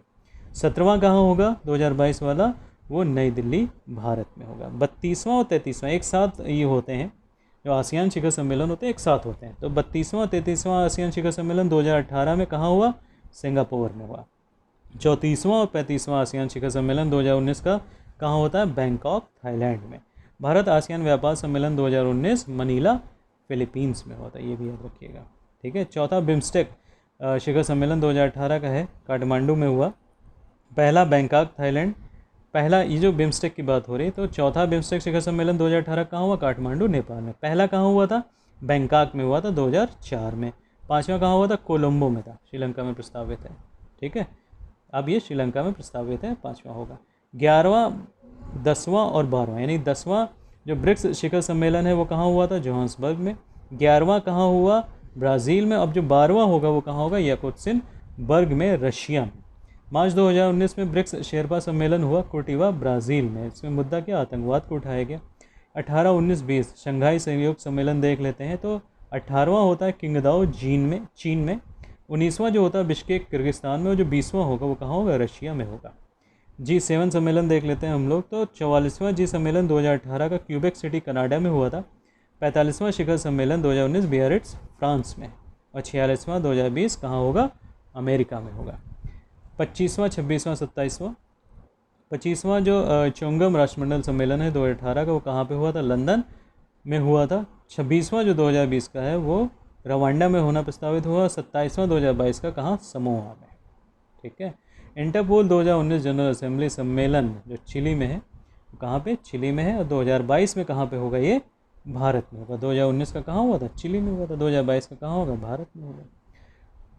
17वां कहाँ होगा 2022 वाला? वो नई दिल्ली भारत में होगा। 32वां और 33वां एक साथ ये होते हैं, जो आसियान शिखर सम्मेलन होते हैं एक साथ होते हैं। तो 32वां 33वां आसियान शिखर सम्मेलन 2018 में कहाँ हुआ? सिंगापुर में हुआ। 34वां और 35वां आसियान शिखर सम्मेलन 2019 का कहाँ होता है? बैंकॉक थाईलैंड में। भारत आसियान व्यापार सम्मेलन 2019 मनीला फिलीपींस में होता है, ये भी याद रखिएगा। ठीक है, चौथा बिम्स्टेक शिखर सम्मेलन 2018 का है, काठमांडू में हुआ। पहला बैंकॉक थाईलैंड, पहला ये जो बिम्स्टेक की बात हो रही है तो चौथा बिम्स्टेक शिखर सम्मेलन 2018 कहाँ हुआ? काठमांडू नेपाल में। पहला कहाँ हुआ था? बैंकॉक में हुआ था 2004 में। पाँचवा कहाँ हुआ था? कोलंबो में था, श्रीलंका में प्रस्तावित है। ठीक है, अब ये श्रीलंका में प्रस्तावित है, पाँचवा होगा। 11वां 10वां और 12वां यानी 10वां जो ब्रिक्स शिखर सम्मेलन है वो कहाँ हुआ था? जोहान्सबर्ग में। 11वां कहाँ हुआ? ब्राज़ील में। अब जो 12वां होगा वो कहाँ होगा? याकुत्सिनबर्ग में, रशिया में। मार्च 2019 में ब्रिक्स शेरपा सम्मेलन हुआ कुर्टिवा ब्राज़ील में। इसमें मुद्दा क्या? आतंकवाद को उठाया गया। 18, 19, 20 शंघाई सहयोग सम्मेलन देख लेते हैं तो 18वां होता है किंगदाओ चीन में। 19वां जो होता है बिश्केक किर्गिस्तान में। और जो 20वां होगा वो कहाँ होगा? रशिया में होगा। G7 सम्मेलन देख लेते हैं हम लोग तो 44वां G सम्मेलन 2018 का क्यूबेक सिटी कनाडा में हुआ था। 45वां शिखर सम्मेलन 2019 बियारिट्ज फ्रांस में। और 46वां 2020 कहाँ होगा? अमेरिका में होगा। 25वां 26वां 27वां 25वां जो चोंगम राष्ट्रमंडल सम्मेलन है 2018 का वो कहाँ पे हुआ था? लंदन में हुआ था। 26वां जो 2020 का है वो रवांडा में होना प्रस्तावित हुआ। 27वां 2022 का कहाँ? समोआ में। ठीक है, इंटरपोल 2019 जनरल असेंबली सम्मेलन जो चिली में है वो कहाँ पे? चिली में है। और 2022 में कहाँ पे होगा? ये भारत में होगा। 2019 का कहाँ हुआ था? चिली में हुआ था। 2022 का कहाँ होगा? भारत में होगा।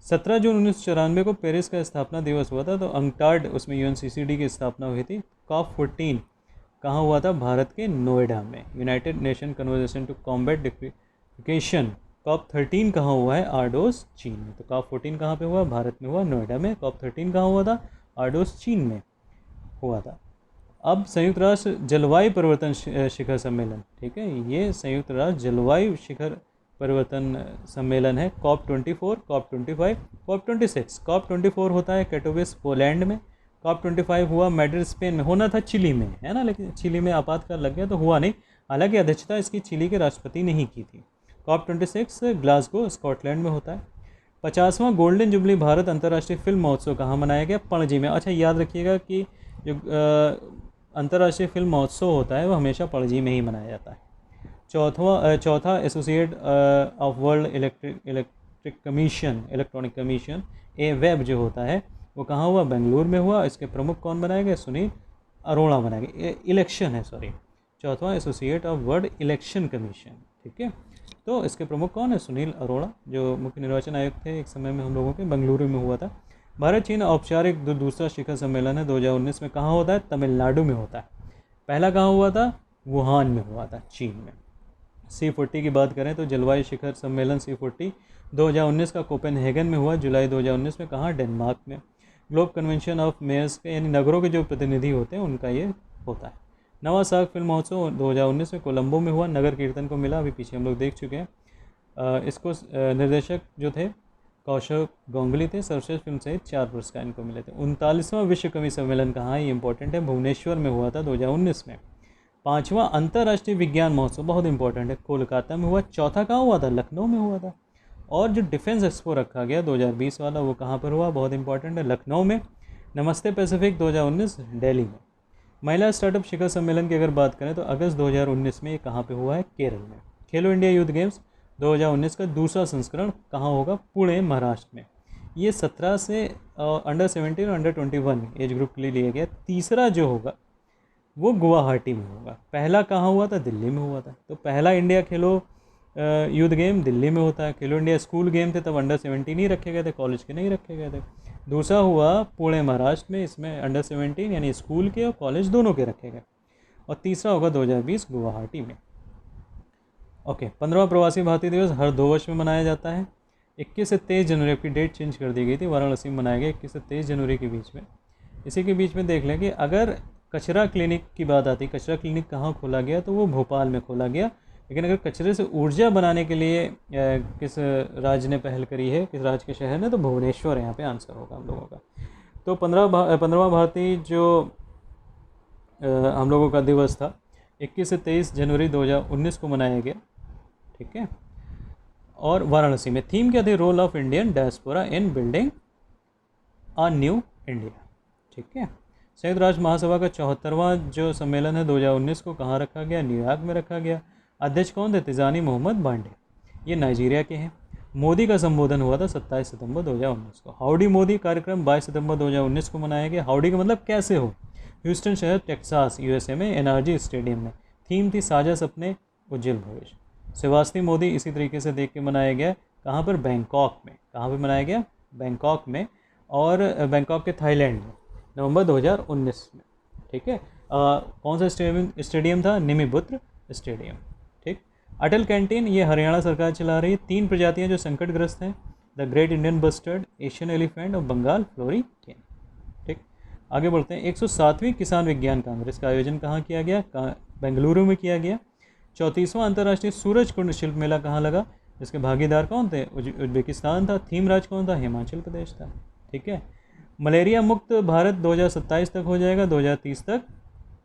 17 जून 1994 को पेरिस का स्थापना दिवस हुआ था तो अंकटाड उसमें UNCCD की स्थापना हुई थी। COP14 कहाँ हुआ था? भारत के नोएडा में। United Nation convention to combat desertification COP13 कहाँ हुआ है? आर्डोस चीन में। तो COP14 कहाँ पे हुआ? भारत में हुआ, नोएडा में। COP13 कहाँ हुआ था? आर्डोस चीन में हुआ था। अब संयुक्त राष्ट्र जलवायु परिवर्तन शिखर सम्मेलन, ठीक है, ये संयुक्त राष्ट्र जलवायु शिखर परिवर्तन सम्मेलन है। COP24, COP25, COP26। COP24 होता है कैटोविस पोलैंड में। COP25 हुआ मैड्रिड स्पेन में। होना था चिली में, है ना, लेकिन चिली में आपातकाल लग गया तो हुआ नहीं। हालांकि अध्यक्षता इसकी चिली के राष्ट्रपति ने ही की थी। COP26 ग्लासगो स्कॉटलैंड में होता है। 50वां गोल्डन जुबली भारत अंतर्राष्ट्रीय फिल्म महोत्सव कहाँ मनाया गया? पणजी में। अच्छा, याद रखिएगा कि जो अंतर्राष्ट्रीय फिल्म महोत्सव होता है वो हमेशा पणजी में ही मनाया जाता है। चौथा associate of world electronic commission web जो होता है वो कहाँ हुआ? बेंगलुरु में हुआ। इसके प्रमुख कौन बनाए गए? सुनील अरोड़ा बनाए गए। इलेक्शन है, सॉरी, चौथा associate of world election commission. ठीक है, तो इसके प्रमुख कौन है? सुनील अरोड़ा, जो मुख्य निर्वाचन आयुक्त थे एक समय में हम लोगों के। बेंगलुरु में हुआ था। भारत चीन औपचारिक दूसरा शिखर सम्मेलन है 2019 में। कहाँ होता है? तमिलनाडु में होता है। पहला कहाँ हुआ था? वुहान में हुआ था, चीन में। C40 की बात करें तो जलवायु शिखर सम्मेलन C40 2019 का कोपेनहेगन में हुआ जुलाई 2019 में। कहाँ? डेनमार्क में। ग्लोब कन्वेंशन ऑफ मेयर्स के यानी नगरों के जो प्रतिनिधि होते हैं उनका ये होता है। नवा साग फिल्म महोत्सव 2019 में कोलंबो में हुआ, नगर कीर्तन को मिला, अभी पीछे हम लोग देख चुके हैं। इसको निर्देशक जो थे कौशल गोंगली थे। सर्वश्रेष्ठ फिल्म सहित 4 पुरस्कार इनको मिले थे। 39वां विश्व कवि सम्मेलन कहाँ है? ये इंपॉर्टेंट है, भुवनेश्वर में हुआ था 2019 में। 5वां अंतर्राष्ट्रीय विज्ञान महोत्सव बहुत इंपॉर्टेंट है, कोलकाता में हुआ। चौथा कहाँ हुआ था? लखनऊ में हुआ था। और जो डिफेंस एक्सपो रखा गया 2020 वाला, वो कहाँ पर हुआ? बहुत इंपॉर्टेंट है, लखनऊ में। नमस्ते पैसिफिक 2019 दिल्ली में। महिला स्टार्टअप शिखर सम्मेलन की अगर बात करें तो अगस्त 2019 में ये कहाँ पे हुआ है? केरल में। खेलो इंडिया यूथ गेम्स 2019 का दूसरा संस्करण कहाँ होगा? पुणे, महाराष्ट्र में। ये 17 से अंडर 17 और अंडर 21 एज ग्रुप के लिए लिया गया। तीसरा जो होगा वो गुवाहाटी में होगा। पहला कहाँ हुआ था? दिल्ली में हुआ था। तो पहला इंडिया खेलो यूथ गेम दिल्ली में होता है। खेलो इंडिया स्कूल गेम थे, तब अंडर 17 ही रखे गए थे, कॉलेज के नहीं रखे गए थे। दूसरा हुआ पुणे, महाराष्ट्र में, इसमें अंडर 17 यानी स्कूल के और कॉलेज दोनों के रखे गए। और तीसरा होगा 2020 गुवाहाटी में। ओके, 15वां प्रवासी भारतीय दिवस हर 2 वर्ष में मनाया जाता है। 21 से 23 जनवरी की डेट चेंज कर दी गई थी, वाराणसी में मनाया गया 21 से 23 जनवरी के बीच में। इसी के बीच में देख लें कि अगर कचरा क्लिनिक की बात आती, कचरा क्लिनिक कहाँ खोला गया? तो वो भोपाल में खोला गया। लेकिन अगर कचरे से ऊर्जा बनाने के लिए किस राज्य ने पहल करी है, किस राज्य के शहर ने? तो भुवनेश्वर यहाँ पे आंसर होगा हम लोगों का। तो 15वां भारतीय जो हम लोगों का दिवस था 21 से 23 जनवरी 2019 को मनाया गया, ठीक है। और वाराणसी में थीम क्या थी? Role of Indian diaspora in building a new India, ठीक है। संयुक्त राष्ट्र महासभा का 74वां जो सम्मेलन है 2019 को कहाँ रखा गया? न्यूयॉर्क में रखा गया। अध्यक्ष कौन थे? तिजानी मोहम्मद बांडे, ये नाइजीरिया के हैं। मोदी का संबोधन हुआ था 27 सितंबर 2019 को। हाउडी मोदी कार्यक्रम 22 सितंबर 2019 को मनाया गया। हाउडी का मतलब कैसे हो? ह्यूस्टन शहर टेक्सास यूएसए में एनआरजी स्टेडियम में। थीम थी साझा सपने उज्जवल भविष्य। श्रीवास्तव मोदी इसी तरीके से देख के मनाया गया। कहाँ पर? बैंकॉक में। कहाँ पर मनाया गया? बैंकॉक में। और बैंकॉक के थाईलैंड में नवंबर 2019 में, ठीक है। कौन सा स्टेडियम था? निमिबुत्र स्टेडियम, ठीक। अटल कैंटीन ये हरियाणा सरकार चला रही है। 3 प्रजातियां जो संकटग्रस्त हैं, the great Indian bustard, Asian elephant और बंगाल फ्लोरिकेन, ठीक। आगे बढ़ते हैं। 107वीं किसान विज्ञान कांग्रेस का आयोजन कहाँ किया गया? बेंगलुरु में किया गया। 34वां अंतर्राष्ट्रीय सूरज कुंड शिल्प मेला कहाँ लगा? इसके भागीदार कौन थे? उज्बेकिस्तान था। थीम राज्य कौन था? हिमाचल प्रदेश था, ठीक है। मलेरिया मुक्त भारत 2027 तक हो जाएगा, 2030 तक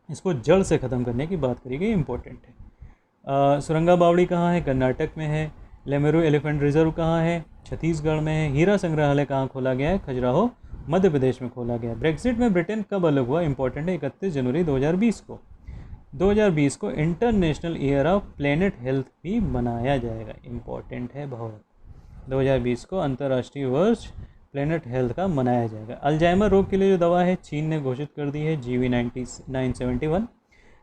इसको जड़ से ख़त्म करने की बात करी गई, इंपॉर्टेंट है। सुरंगा बावड़ी कहाँ है? कर्नाटक में है। लेमेरू एलिफेंट रिजर्व कहाँ है? छत्तीसगढ़ में है। हीरा संग्रहालय कहाँ खोला गया है? खजुराहो मध्य प्रदेश में खोला गया। ब्रेक्सिट में ब्रिटेन कब अलग हुआ? इंपॉर्टेंट है, 31 जनवरी 2020 को। 2020 को international year of planet health भी मनाया जाएगा, इंपॉर्टेंट है बहुत। 2020 को अंतर्राष्ट्रीय वर्ष प्लेनेट हेल्थ का मनाया जाएगा। अल्जाइमर रोग के लिए जो दवा है चीन ने घोषित कर दी है, GV971।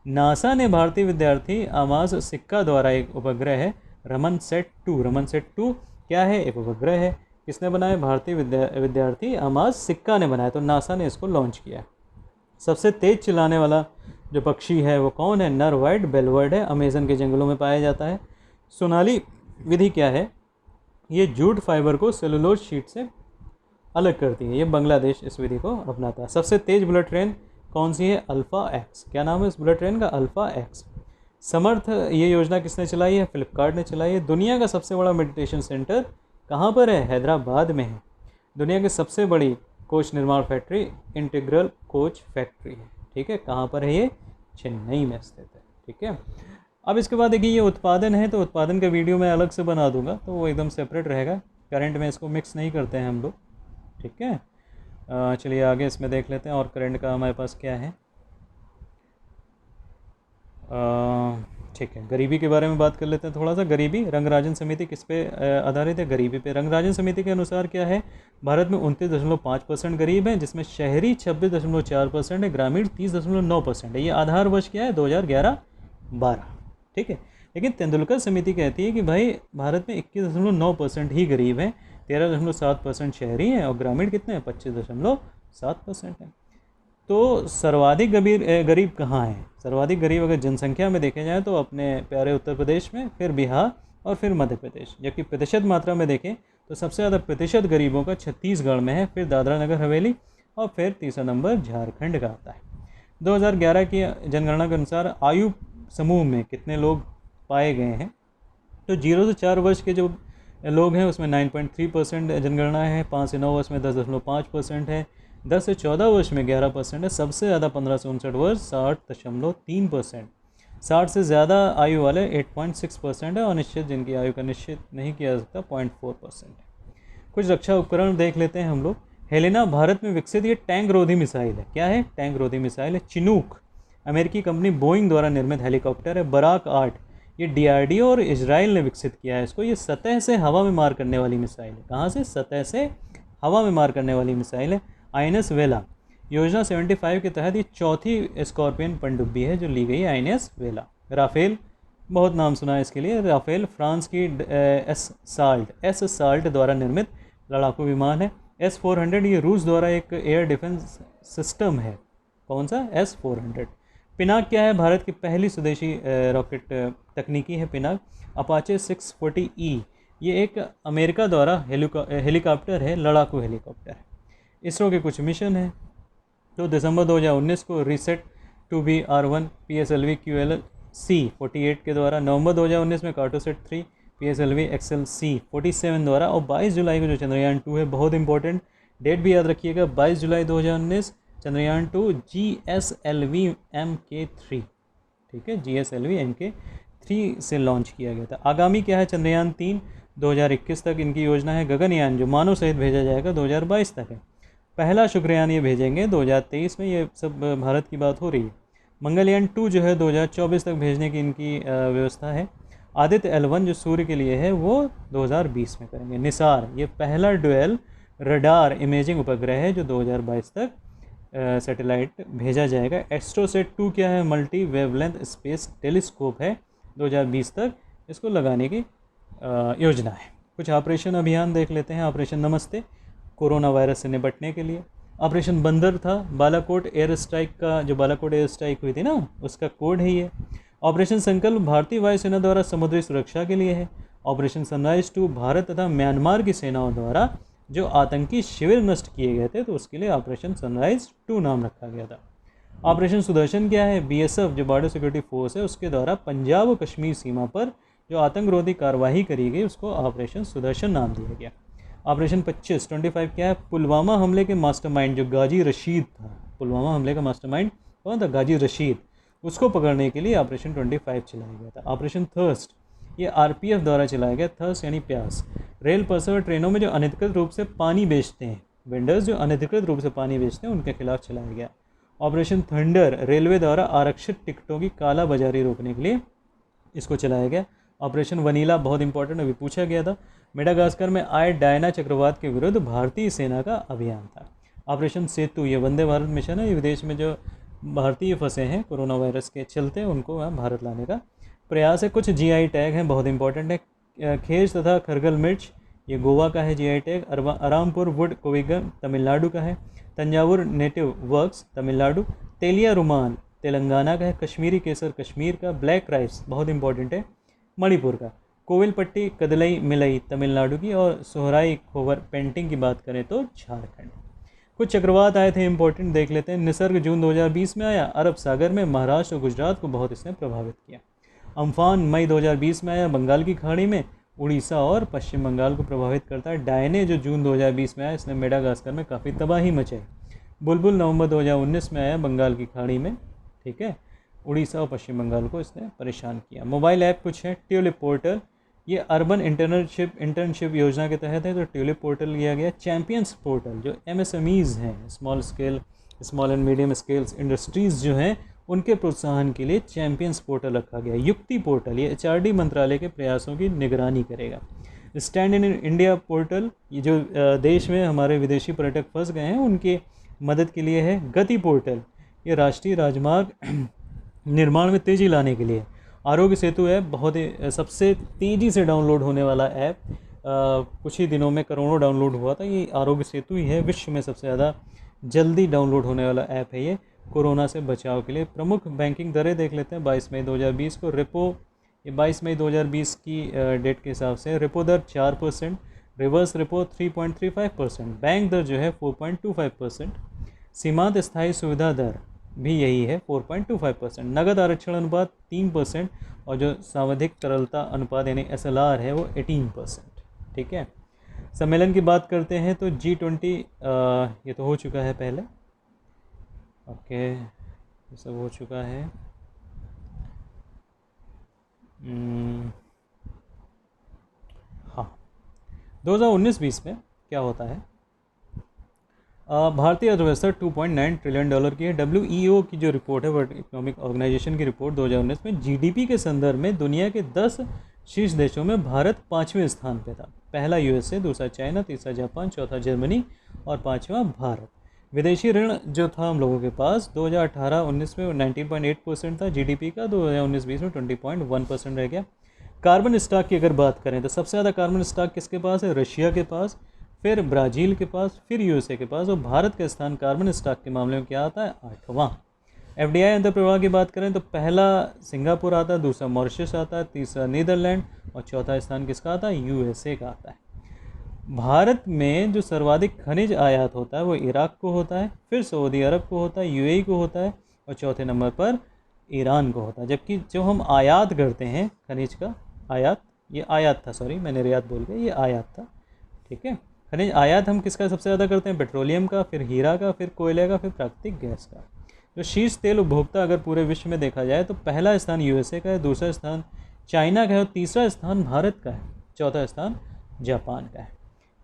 नासा ने भारतीय विद्यार्थी आमास सिक्का द्वारा एक उपग्रह है रमनसेट 2। रमनसेट 2 क्या है? एक उपग्रह है। किसने बनाया? भारतीय विद्यार्थी आमास सिक्का ने बनाया, तो नासा ने इसको लॉन्च किया। सबसे तेज चिल्लाने वाला जो पक्षी है वो कौन है? नर वाइट बेलवर्ड है, अमेज़न के जंगलों में पाया जाता है। सोनाली विधि क्या है? ये जूट फाइबर को सेलुलोज शीट से अलग करती है। ये बांग्लादेश इस विधि को अपनाता है। सबसे तेज बुलेट ट्रेन कौन सी है? Alpha X. क्या नाम है इस बुलेट ट्रेन का? Alpha X. समर्थ ये योजना किसने चलाई है? फ्लिपकार्ट ने चलाई है। दुनिया का सबसे बड़ा मेडिटेशन सेंटर कहाँ पर है? हैदराबाद में है। दुनिया की सबसे बड़ी कोच निर्माण फैक्ट्री इंटीग्रल कोच फैक्ट्री है, ठीक है। कहाँ पर है ये? चेन्नई में स्थित है, ठीक है। अब इसके बाद देखिए ये उत्पादन है, तो उत्पादन का वीडियो मैं अलग से बना दूंगा, तो वो एकदम सेपरेट रहेगा। करंट में इसको मिक्स नहीं करते हैं हम लोग, ठीक है। चलिए आगे इसमें देख लेते हैं और करंट का हमारे पास क्या है। ठीक है, गरीबी के बारे में बात कर लेते हैं थोड़ा सा। गरीबी, रंगराजन समिति किस पे आधारित है? गरीबी पे। रंगराजन समिति के अनुसार क्या है? भारत में 29.5% गरीब हैं, जिसमें शहरी 26.4% है, ग्रामीण 30.9% है। ये आधार वर्ष क्या है? 2011-12, ठीक है। लेकिन तेंदुलकर समिति कहती है कि भाई भारत में 21.9% ही गरीब हैं, 13.7% शहरी हैं और ग्रामीण कितने हैं? 25.7% हैं। तो सर्वाधिक गरीब कहाँ है? सर्वाधिक गरीब अगर जनसंख्या में देखे जाए तो अपने प्यारे उत्तर प्रदेश में, फिर बिहार और फिर मध्य प्रदेश। जबकि प्रतिशत मात्रा में देखें तो सबसे ज़्यादा प्रतिशत गरीबों का छत्तीसगढ़ में है, फिर दादरा नगर हवेली और फिर तीसरा नंबर झारखंड का आता है। 2011 की जनगणना के अनुसार आयु समूह में कितने लोग पाए गए हैं? तो 0 से 4 वर्ष के जो लोग हैं उसमें 9.3% जनगणना है, 5 से 9 वर्ष में 10.5% है, 10 से 14 वर्ष में 11% है, सबसे ज़्यादा 15 से 59 वर्ष 60.3%, 60 से ज़्यादा आयु वाले 8.6% है और निश्चित जिनकी आयु का निश्चित नहीं किया जा सकता 0.4% है। कुछ रक्षा उपकरण देख लेते हैं हम लोग। हेलेना भारत में विकसित ये टैंक रोधी मिसाइल है। क्या है? टैंक रोधी मिसाइल है। चिनूक अमेरिकी कंपनी बोइंग द्वारा निर्मित हेलीकॉप्टर है। बराक 8 ये डीआरडीओ और इजराइल ने विकसित किया है इसको। ये सतह से हवा में मार करने वाली मिसाइल है। कहाँ से? सतह से हवा में मार करने वाली मिसाइल है। आईएनएस वेला योजना 75 के तहत ये चौथी स्कॉर्पियन पनडुब्बी है जो ली गई है, आईएनएस वेला। राफेल, बहुत नाम सुना है इसके लिए। राफेल फ्रांस की एस साल्ट द्वारा निर्मित लड़ाकू विमान है। S-400 ये रूस द्वारा एक एयर डिफेंस सिस्टम है। कौन सा? S-400। पिनाक क्या है? भारत की पहली स्वदेशी रॉकेट तकनीकी है पिनाक। अपाचे 640E ये एक अमेरिका द्वारा हेलीकॉप्टर है, लड़ाकू हेलीकॉप्टर है। इसरो के कुछ मिशन हैं। तो दिसंबर 2019 को रीसेट 2B-R1 PSLV QLC-48 के द्वारा, नवंबर 2019 में कार्टोसेट 3 PSLV XLC-47 द्वारा, और 22 जुलाई को जो चंद्रयान 2 है, बहुत इंपॉर्टेंट डेट भी याद रखिएगा, 22 जुलाई 2019 चंद्रयान 2 GSLV MK3, ठीक है, GSLV MK3 से लॉन्च किया गया था। आगामी क्या है? चंद्रयान 3 2021 तक इनकी योजना है। गगनयान जो मानव सहित भेजा जाएगा 2022 तक है। पहला शुक्रयान ये भेजेंगे 2023 में, ये सब भारत की बात हो रही है। मंगलयान 2 जो है 2024 तक भेजने की इनकी व्यवस्था है। आदित्य L1 जो सूर्य के लिए है वो 2020 में करेंगे। निसार ये पहला ड्यूअल रडार इमेजिंग उपग्रह है जो 2022 तक सैटेलाइट भेजा जाएगा। एस्ट्रोसेट 2 क्या है? मल्टी वेवलेंथ स्पेस टेलीस्कोप है, 2020 तक इसको लगाने की योजना है। कुछ ऑपरेशन अभियान देख लेते हैं। ऑपरेशन नमस्ते कोरोना वायरस से निपटने के लिए। ऑपरेशन बंदर था बालाकोट एयर स्ट्राइक का, जो बालाकोट एयर स्ट्राइक हुई थी ना, उसका कोड है ये। ऑपरेशन संकल्प भारतीय वायुसेना द्वारा समुद्री सुरक्षा के लिए है। ऑपरेशन सनराइज 2 भारत तथा म्यांमार की सेनाओं द्वारा जो आतंकी शिविर नष्ट किए गए थे, तो उसके लिए ऑपरेशन सनराइज 2 नाम रखा गया था। ऑपरेशन सुदर्शन क्या है? बीएसएफ जो बॉर्डर सिक्योरिटी फोर्स है उसके द्वारा पंजाब और कश्मीर सीमा पर जो आतंकरोधी कार्रवाई करी गई उसको ऑपरेशन सुदर्शन नाम दिया गया। ऑपरेशन 25 क्या है? पुलवामा हमले के मास्टरमाइंड जो गाजी रशीद था, पुलवामा हमले का मास्टरमाइंड कौन था? गाजी रशीद, उसको पकड़ने के लिए ऑपरेशन 25 चलाया गया था। ऑपरेशन थर्स्ट ये आरपीएफ द्वारा चलाया गया। थर्स्ट यानी प्यास। रेल बसों और ट्रेनों में जो अनधिकृत रूप से पानी बेचते हैं, वेंडर्स जो अनधिकृत रूप से पानी बेचते हैं, उनके खिलाफ चलाया गया। ऑपरेशन थंडर रेलवे द्वारा आरक्षित टिकटों की कालाबाजारी रोकने के लिए इसको चलाया गया। ऑपरेशन वनीला बहुत इंपॉर्टेंट, अभी पूछा गया था। मेडागास्कर में आए डायना चक्रवात के विरुद्ध भारतीय सेना का अभियान था। ऑपरेशन सेतु ये वंदे भारत मिशन है, ये विदेश में जो भारतीय फंसे हैं कोरोना वायरस के चलते उनको भारत लाने का प्रयास है। कुछ जीआई टैग हैं, बहुत इंपॉर्टेंट है। खेज तथा खरगल मिर्च ये गोवा का है जीआई टैग। अरामपुर वुड कोविगम तमिलनाडु का है। Thanjavur native works Tamil Nadu. तेलिया रुमान तेलंगाना का है। कश्मीरी केसर कश्मीर का। ब्लैक राइस बहुत इंपॉर्टेंट है मणिपुर का। कोविलपट्टी कदलई मिलई तमिलनाडु की। और सोहराई खोवर पेंटिंग की बात करें तो झारखंड। कुछ चक्रवात आए थे इंपॉर्टेंट, देख लेते हैं। निसर्ग जून 2020 में आया, अरब सागर में महाराष्ट्र और गुजरात को बहुत इसने प्रभावित किया। अम्फान मई 2020 में आया, बंगाल की खाड़ी में उड़ीसा और पश्चिम बंगाल को प्रभावित करता है। डायने जो जून 2020 में आया, इसने मेडागास्कर में काफ़ी तबाही मचाई। बुलबुल नवंबर 2019 में आया बंगाल की खाड़ी में, ठीक है, उड़ीसा और पश्चिम बंगाल को इसने परेशान किया। मोबाइल ऐप कुछ है। ट्यूलिप पोर्टल ये अर्बन इंटर्नशिप योजना के तहत है, तो ट्यूलिप पोर्टल लिया गया। चैम्पियंस पोर्टल जो एमएसएमईज़ हैं, small and medium scales industries जो हैं, उनके प्रोत्साहन के लिए चैम्पियंस पोर्टल रखा गया। युक्ति पोर्टल ये एचआरडी मंत्रालय के प्रयासों की निगरानी करेगा। स्टैंड इन इंडिया पोर्टल ये जो देश में हमारे विदेशी पर्यटक फंस गए हैं उनके मदद के लिए है। गति पोर्टल ये राष्ट्रीय राजमार्ग निर्माण में तेज़ी लाने के लिए। आरोग्य सेतु ऐप बहुत ही सबसे तेज़ी से डाउनलोड होने वाला ऐप, कुछ ही दिनों में करोड़ों डाउनलोड हुआ था। ये आरोग्य सेतु ही है, विश्व में सबसे ज़्यादा जल्दी डाउनलोड होने वाला ऐप है ये कोरोना से बचाव के लिए। प्रमुख बैंकिंग दरें देख लेते हैं 22 मई 2020 को। रेपो, ये 22 मई 2020 की डेट के हिसाब से रेपो दर 4%, रिवर्स रेपो 3.35%, बैंक दर जो है 4.25%, सीमांत स्थायी सुविधा दर भी यही है 4.25%, नगद आरक्षण अनुपात 3% और जो सावधिक तरलता अनुपात यानी SLR है वो 18%। ठीक है, सम्मेलन की बात करते हैं तो G20 ये तो हो चुका है पहले, ओके ये सब हो चुका है। हाँ, 2019-20 में क्या होता है, भारतीय अर्थव्यवस्था 2.9 ट्रिलियन डॉलर की है। WEO की जो रिपोर्ट है, वर्ल्ड इकोनॉमिक ऑर्गेनाइजेशन की रिपोर्ट 2019 में जीडीपी के संदर्भ में दुनिया के 10 शीर्ष देशों में भारत 5वें स्थान पे था। पहला USA, दूसरा चाइना, तीसरा जापान, चौथा जर्मनी और 5वां भारत। विदेशी ऋण जो था हम लोगों के पास 2018-19 में 19.8% था जीडीपी का, 2019-20 में 20.1% रह गया। कार्बन स्टॉक की अगर बात करें तो सबसे ज़्यादा कार्बन स्टॉक किसके पास है, रशिया के पास, फिर ब्राज़ील के पास, फिर USA के पास, और भारत का स्थान कार्बन स्टॉक के मामले में क्या आता है, 8वां। FDI अंतर प्रवाह की बात करें तो पहला सिंगापुर आता है, दूसरा मॉरिशस आता है, तीसरा नीदरलैंड और चौथा स्थान किसका आता है, USA का आता है। भारत में जो सर्वाधिक खनिज आयात होता है वो इराक को होता है, फिर सऊदी अरब को होता है, UAE को होता है और चौथे नंबर पर ईरान को होता है। जबकि जो हम आयात करते हैं खनिज का, आयात, ये आयात था, सॉरी मैंने रियात बोल गया, ये आयात था। ठीक है, खनिज आयात हम किसका सबसे ज़्यादा करते हैं, पेट्रोलियम का, फिर हीरा का, फिर कोयले का, फिर प्राकृतिक गैस का। जो शीर्ष तेल उपभोक्ता अगर पूरे विश्व में देखा जाए तो पहला स्थान USA का है, दूसरा स्थान चाइना का है और तीसरा स्थान भारत का है, चौथा स्थान जापान का है।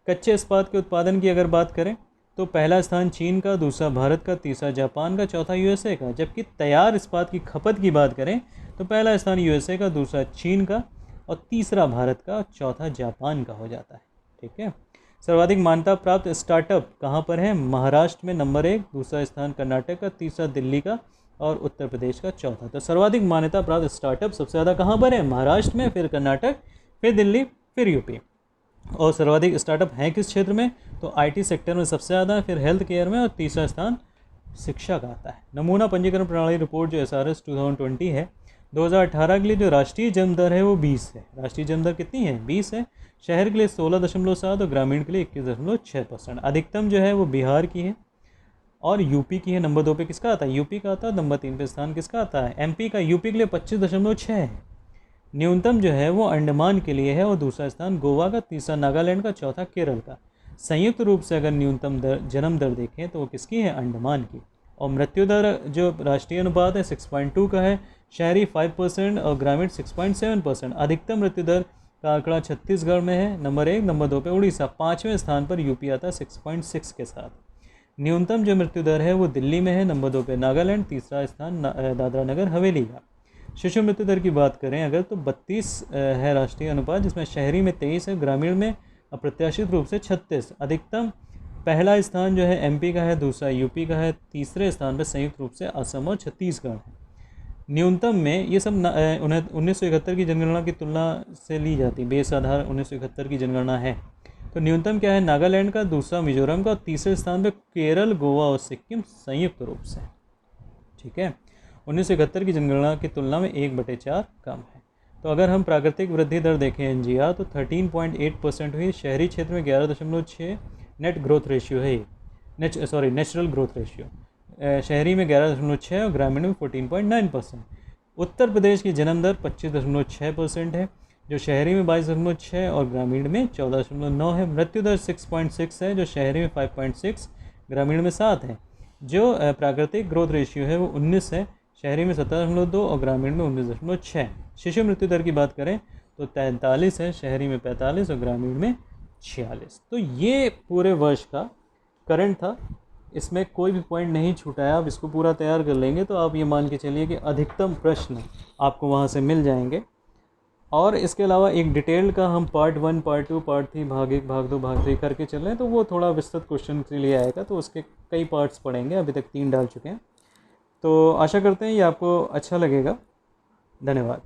कच्चे इस्पात के उत्पादन की अगर बात करें तो पहला स्थान चीन का, दूसरा भारत का, तीसरा जापान का, चौथा USA का। जबकि तैयार इस्पात की खपत की बात करें तो पहला स्थान USA का, दूसरा चीन का और तीसरा भारत का, चौथा जापान का हो जाता है। ठीक है, सर्वाधिक मान्यता प्राप्त स्टार्टअप कहाँ पर है, महाराष्ट्र में नंबर 1, दूसरा स्थान कर्नाटक का, तीसरा दिल्ली का और उत्तर प्रदेश का चौथा। तो सर्वाधिक मान्यता प्राप्त स्टार्टअप सबसे ज़्यादा कहाँ पर है, महाराष्ट्र में, फिर कर्नाटक, फिर दिल्ली, फिर UP। और सर्वाधिक स्टार्टअप हैं किस क्षेत्र में, तो IT सेक्टर में सबसे ज़्यादा है, फिर हेल्थ केयर में और तीसरा स्थान शिक्षा का आता है। नमूना पंजीकरण प्रणाली रिपोर्ट जो SRS 2020 है 2018 के लिए जो राष्ट्रीय जन्म दर है वो 20 है। राष्ट्रीय जन्म दर कितनी है, 20 है। शहर के लिए 16.7 और ग्रामीण के लिए 21.6%। अधिकतम जो है वो बिहार की है और यूपी की है। नंबर 2 पे किसका आता है, यूपी का आता है। नंबर 3 पे स्थान किसका आता है, MP का। यूपी के लिए 25.6 है। न्यूनतम जो है वो अंडमान के लिए है और दूसरा स्थान गोवा का, तीसरा नागालैंड का, चौथा केरल का। संयुक्त रूप से अगर न्यूनतम जन्म दर देखें तो वो किसकी है, अंडमान की। और मृत्यु दर जो राष्ट्रीय अनुपात है 6.2 का है, शहरी 5% और ग्रामीण 6.7%। अधिकतम मृत्यु दर का आंकड़ा छत्तीसगढ़ में है, नंबर 1। नंबर 2 पे उड़ीसा, 5वें स्थान पर यूपी आता है 6.6 के साथ। न्यूनतम जो मृत्यु दर है वो दिल्ली में है, नंबर 2 पे नागालैंड, तीसरा स्थान दादरा नगर हवेली का। शिशु मृत्यु दर की बात करें अगर तो 32 है राष्ट्रीय अनुपात, जिसमें शहरी में 23 है, ग्रामीण में अप्रत्याशित रूप से 36। अधिकतम पहला स्थान जो है MP का है, दूसरा यूपी का है, तीसरे स्थान पर संयुक्त रूप से असम और छत्तीसगढ़ है। न्यूनतम में ये सब 1971 की जनगणना की तुलना से ली जाती, बेस आधार 1971 की जनगणना है। तो न्यूनतम क्या है, नागालैंड का, दूसरा मिजोरम का और तीसरे स्थान पर केरल, गोवा और सिक्किम संयुक्त रूप से। ठीक है, 1971 की जनगणना की तुलना में 1/4 कम है। तो अगर हम प्राकृतिक वृद्धि दर देखें NGR तो 13.8% हुई। शहरी क्षेत्र में 11.6 नेट ग्रोथ रेशियो है, नेचुरल ग्रोथ रेशियो। शहरी में 11.6 और ग्रामीण में 14.9%। उत्तर प्रदेश की जन्म दर 25.6% है, जो शहरी में 22.6 और ग्रामीण में 14.9 है। मृत्यु दर 6.6 है, जो शहरी में 5.6, ग्रामीण में 7 है। जो प्राकृतिक ग्रोथ रेशियो है वो 19 है, शहरी में 17.2 और ग्रामीण में 19.6। शिशु मृत्यु दर की बात करें तो 43 है, शहरी में 45 और ग्रामीण में 46। तो ये पूरे वर्ष का करंट था, इसमें कोई भी पॉइंट नहीं छूटा है। आप इसको पूरा तैयार कर लेंगे तो आप ये मान के चलिए कि अधिकतम प्रश्न आपको वहाँ से मिल जाएंगे। और इसके अलावा एक डिटेल्ड का हम पार्ट 1, पार्ट 2, पार्ट 3, भाग 1, भाग 2, भाग 3 करके चल रहे हैं, तो वो थोड़ा विस्तृत क्वेश्चन के लिए आएगा, तो उसके कई पार्ट्स पढ़ेंगे। अभी तक 3 डाल चुके हैं, तो आशा करते हैं ये आपको अच्छा लगेगा। धन्यवाद।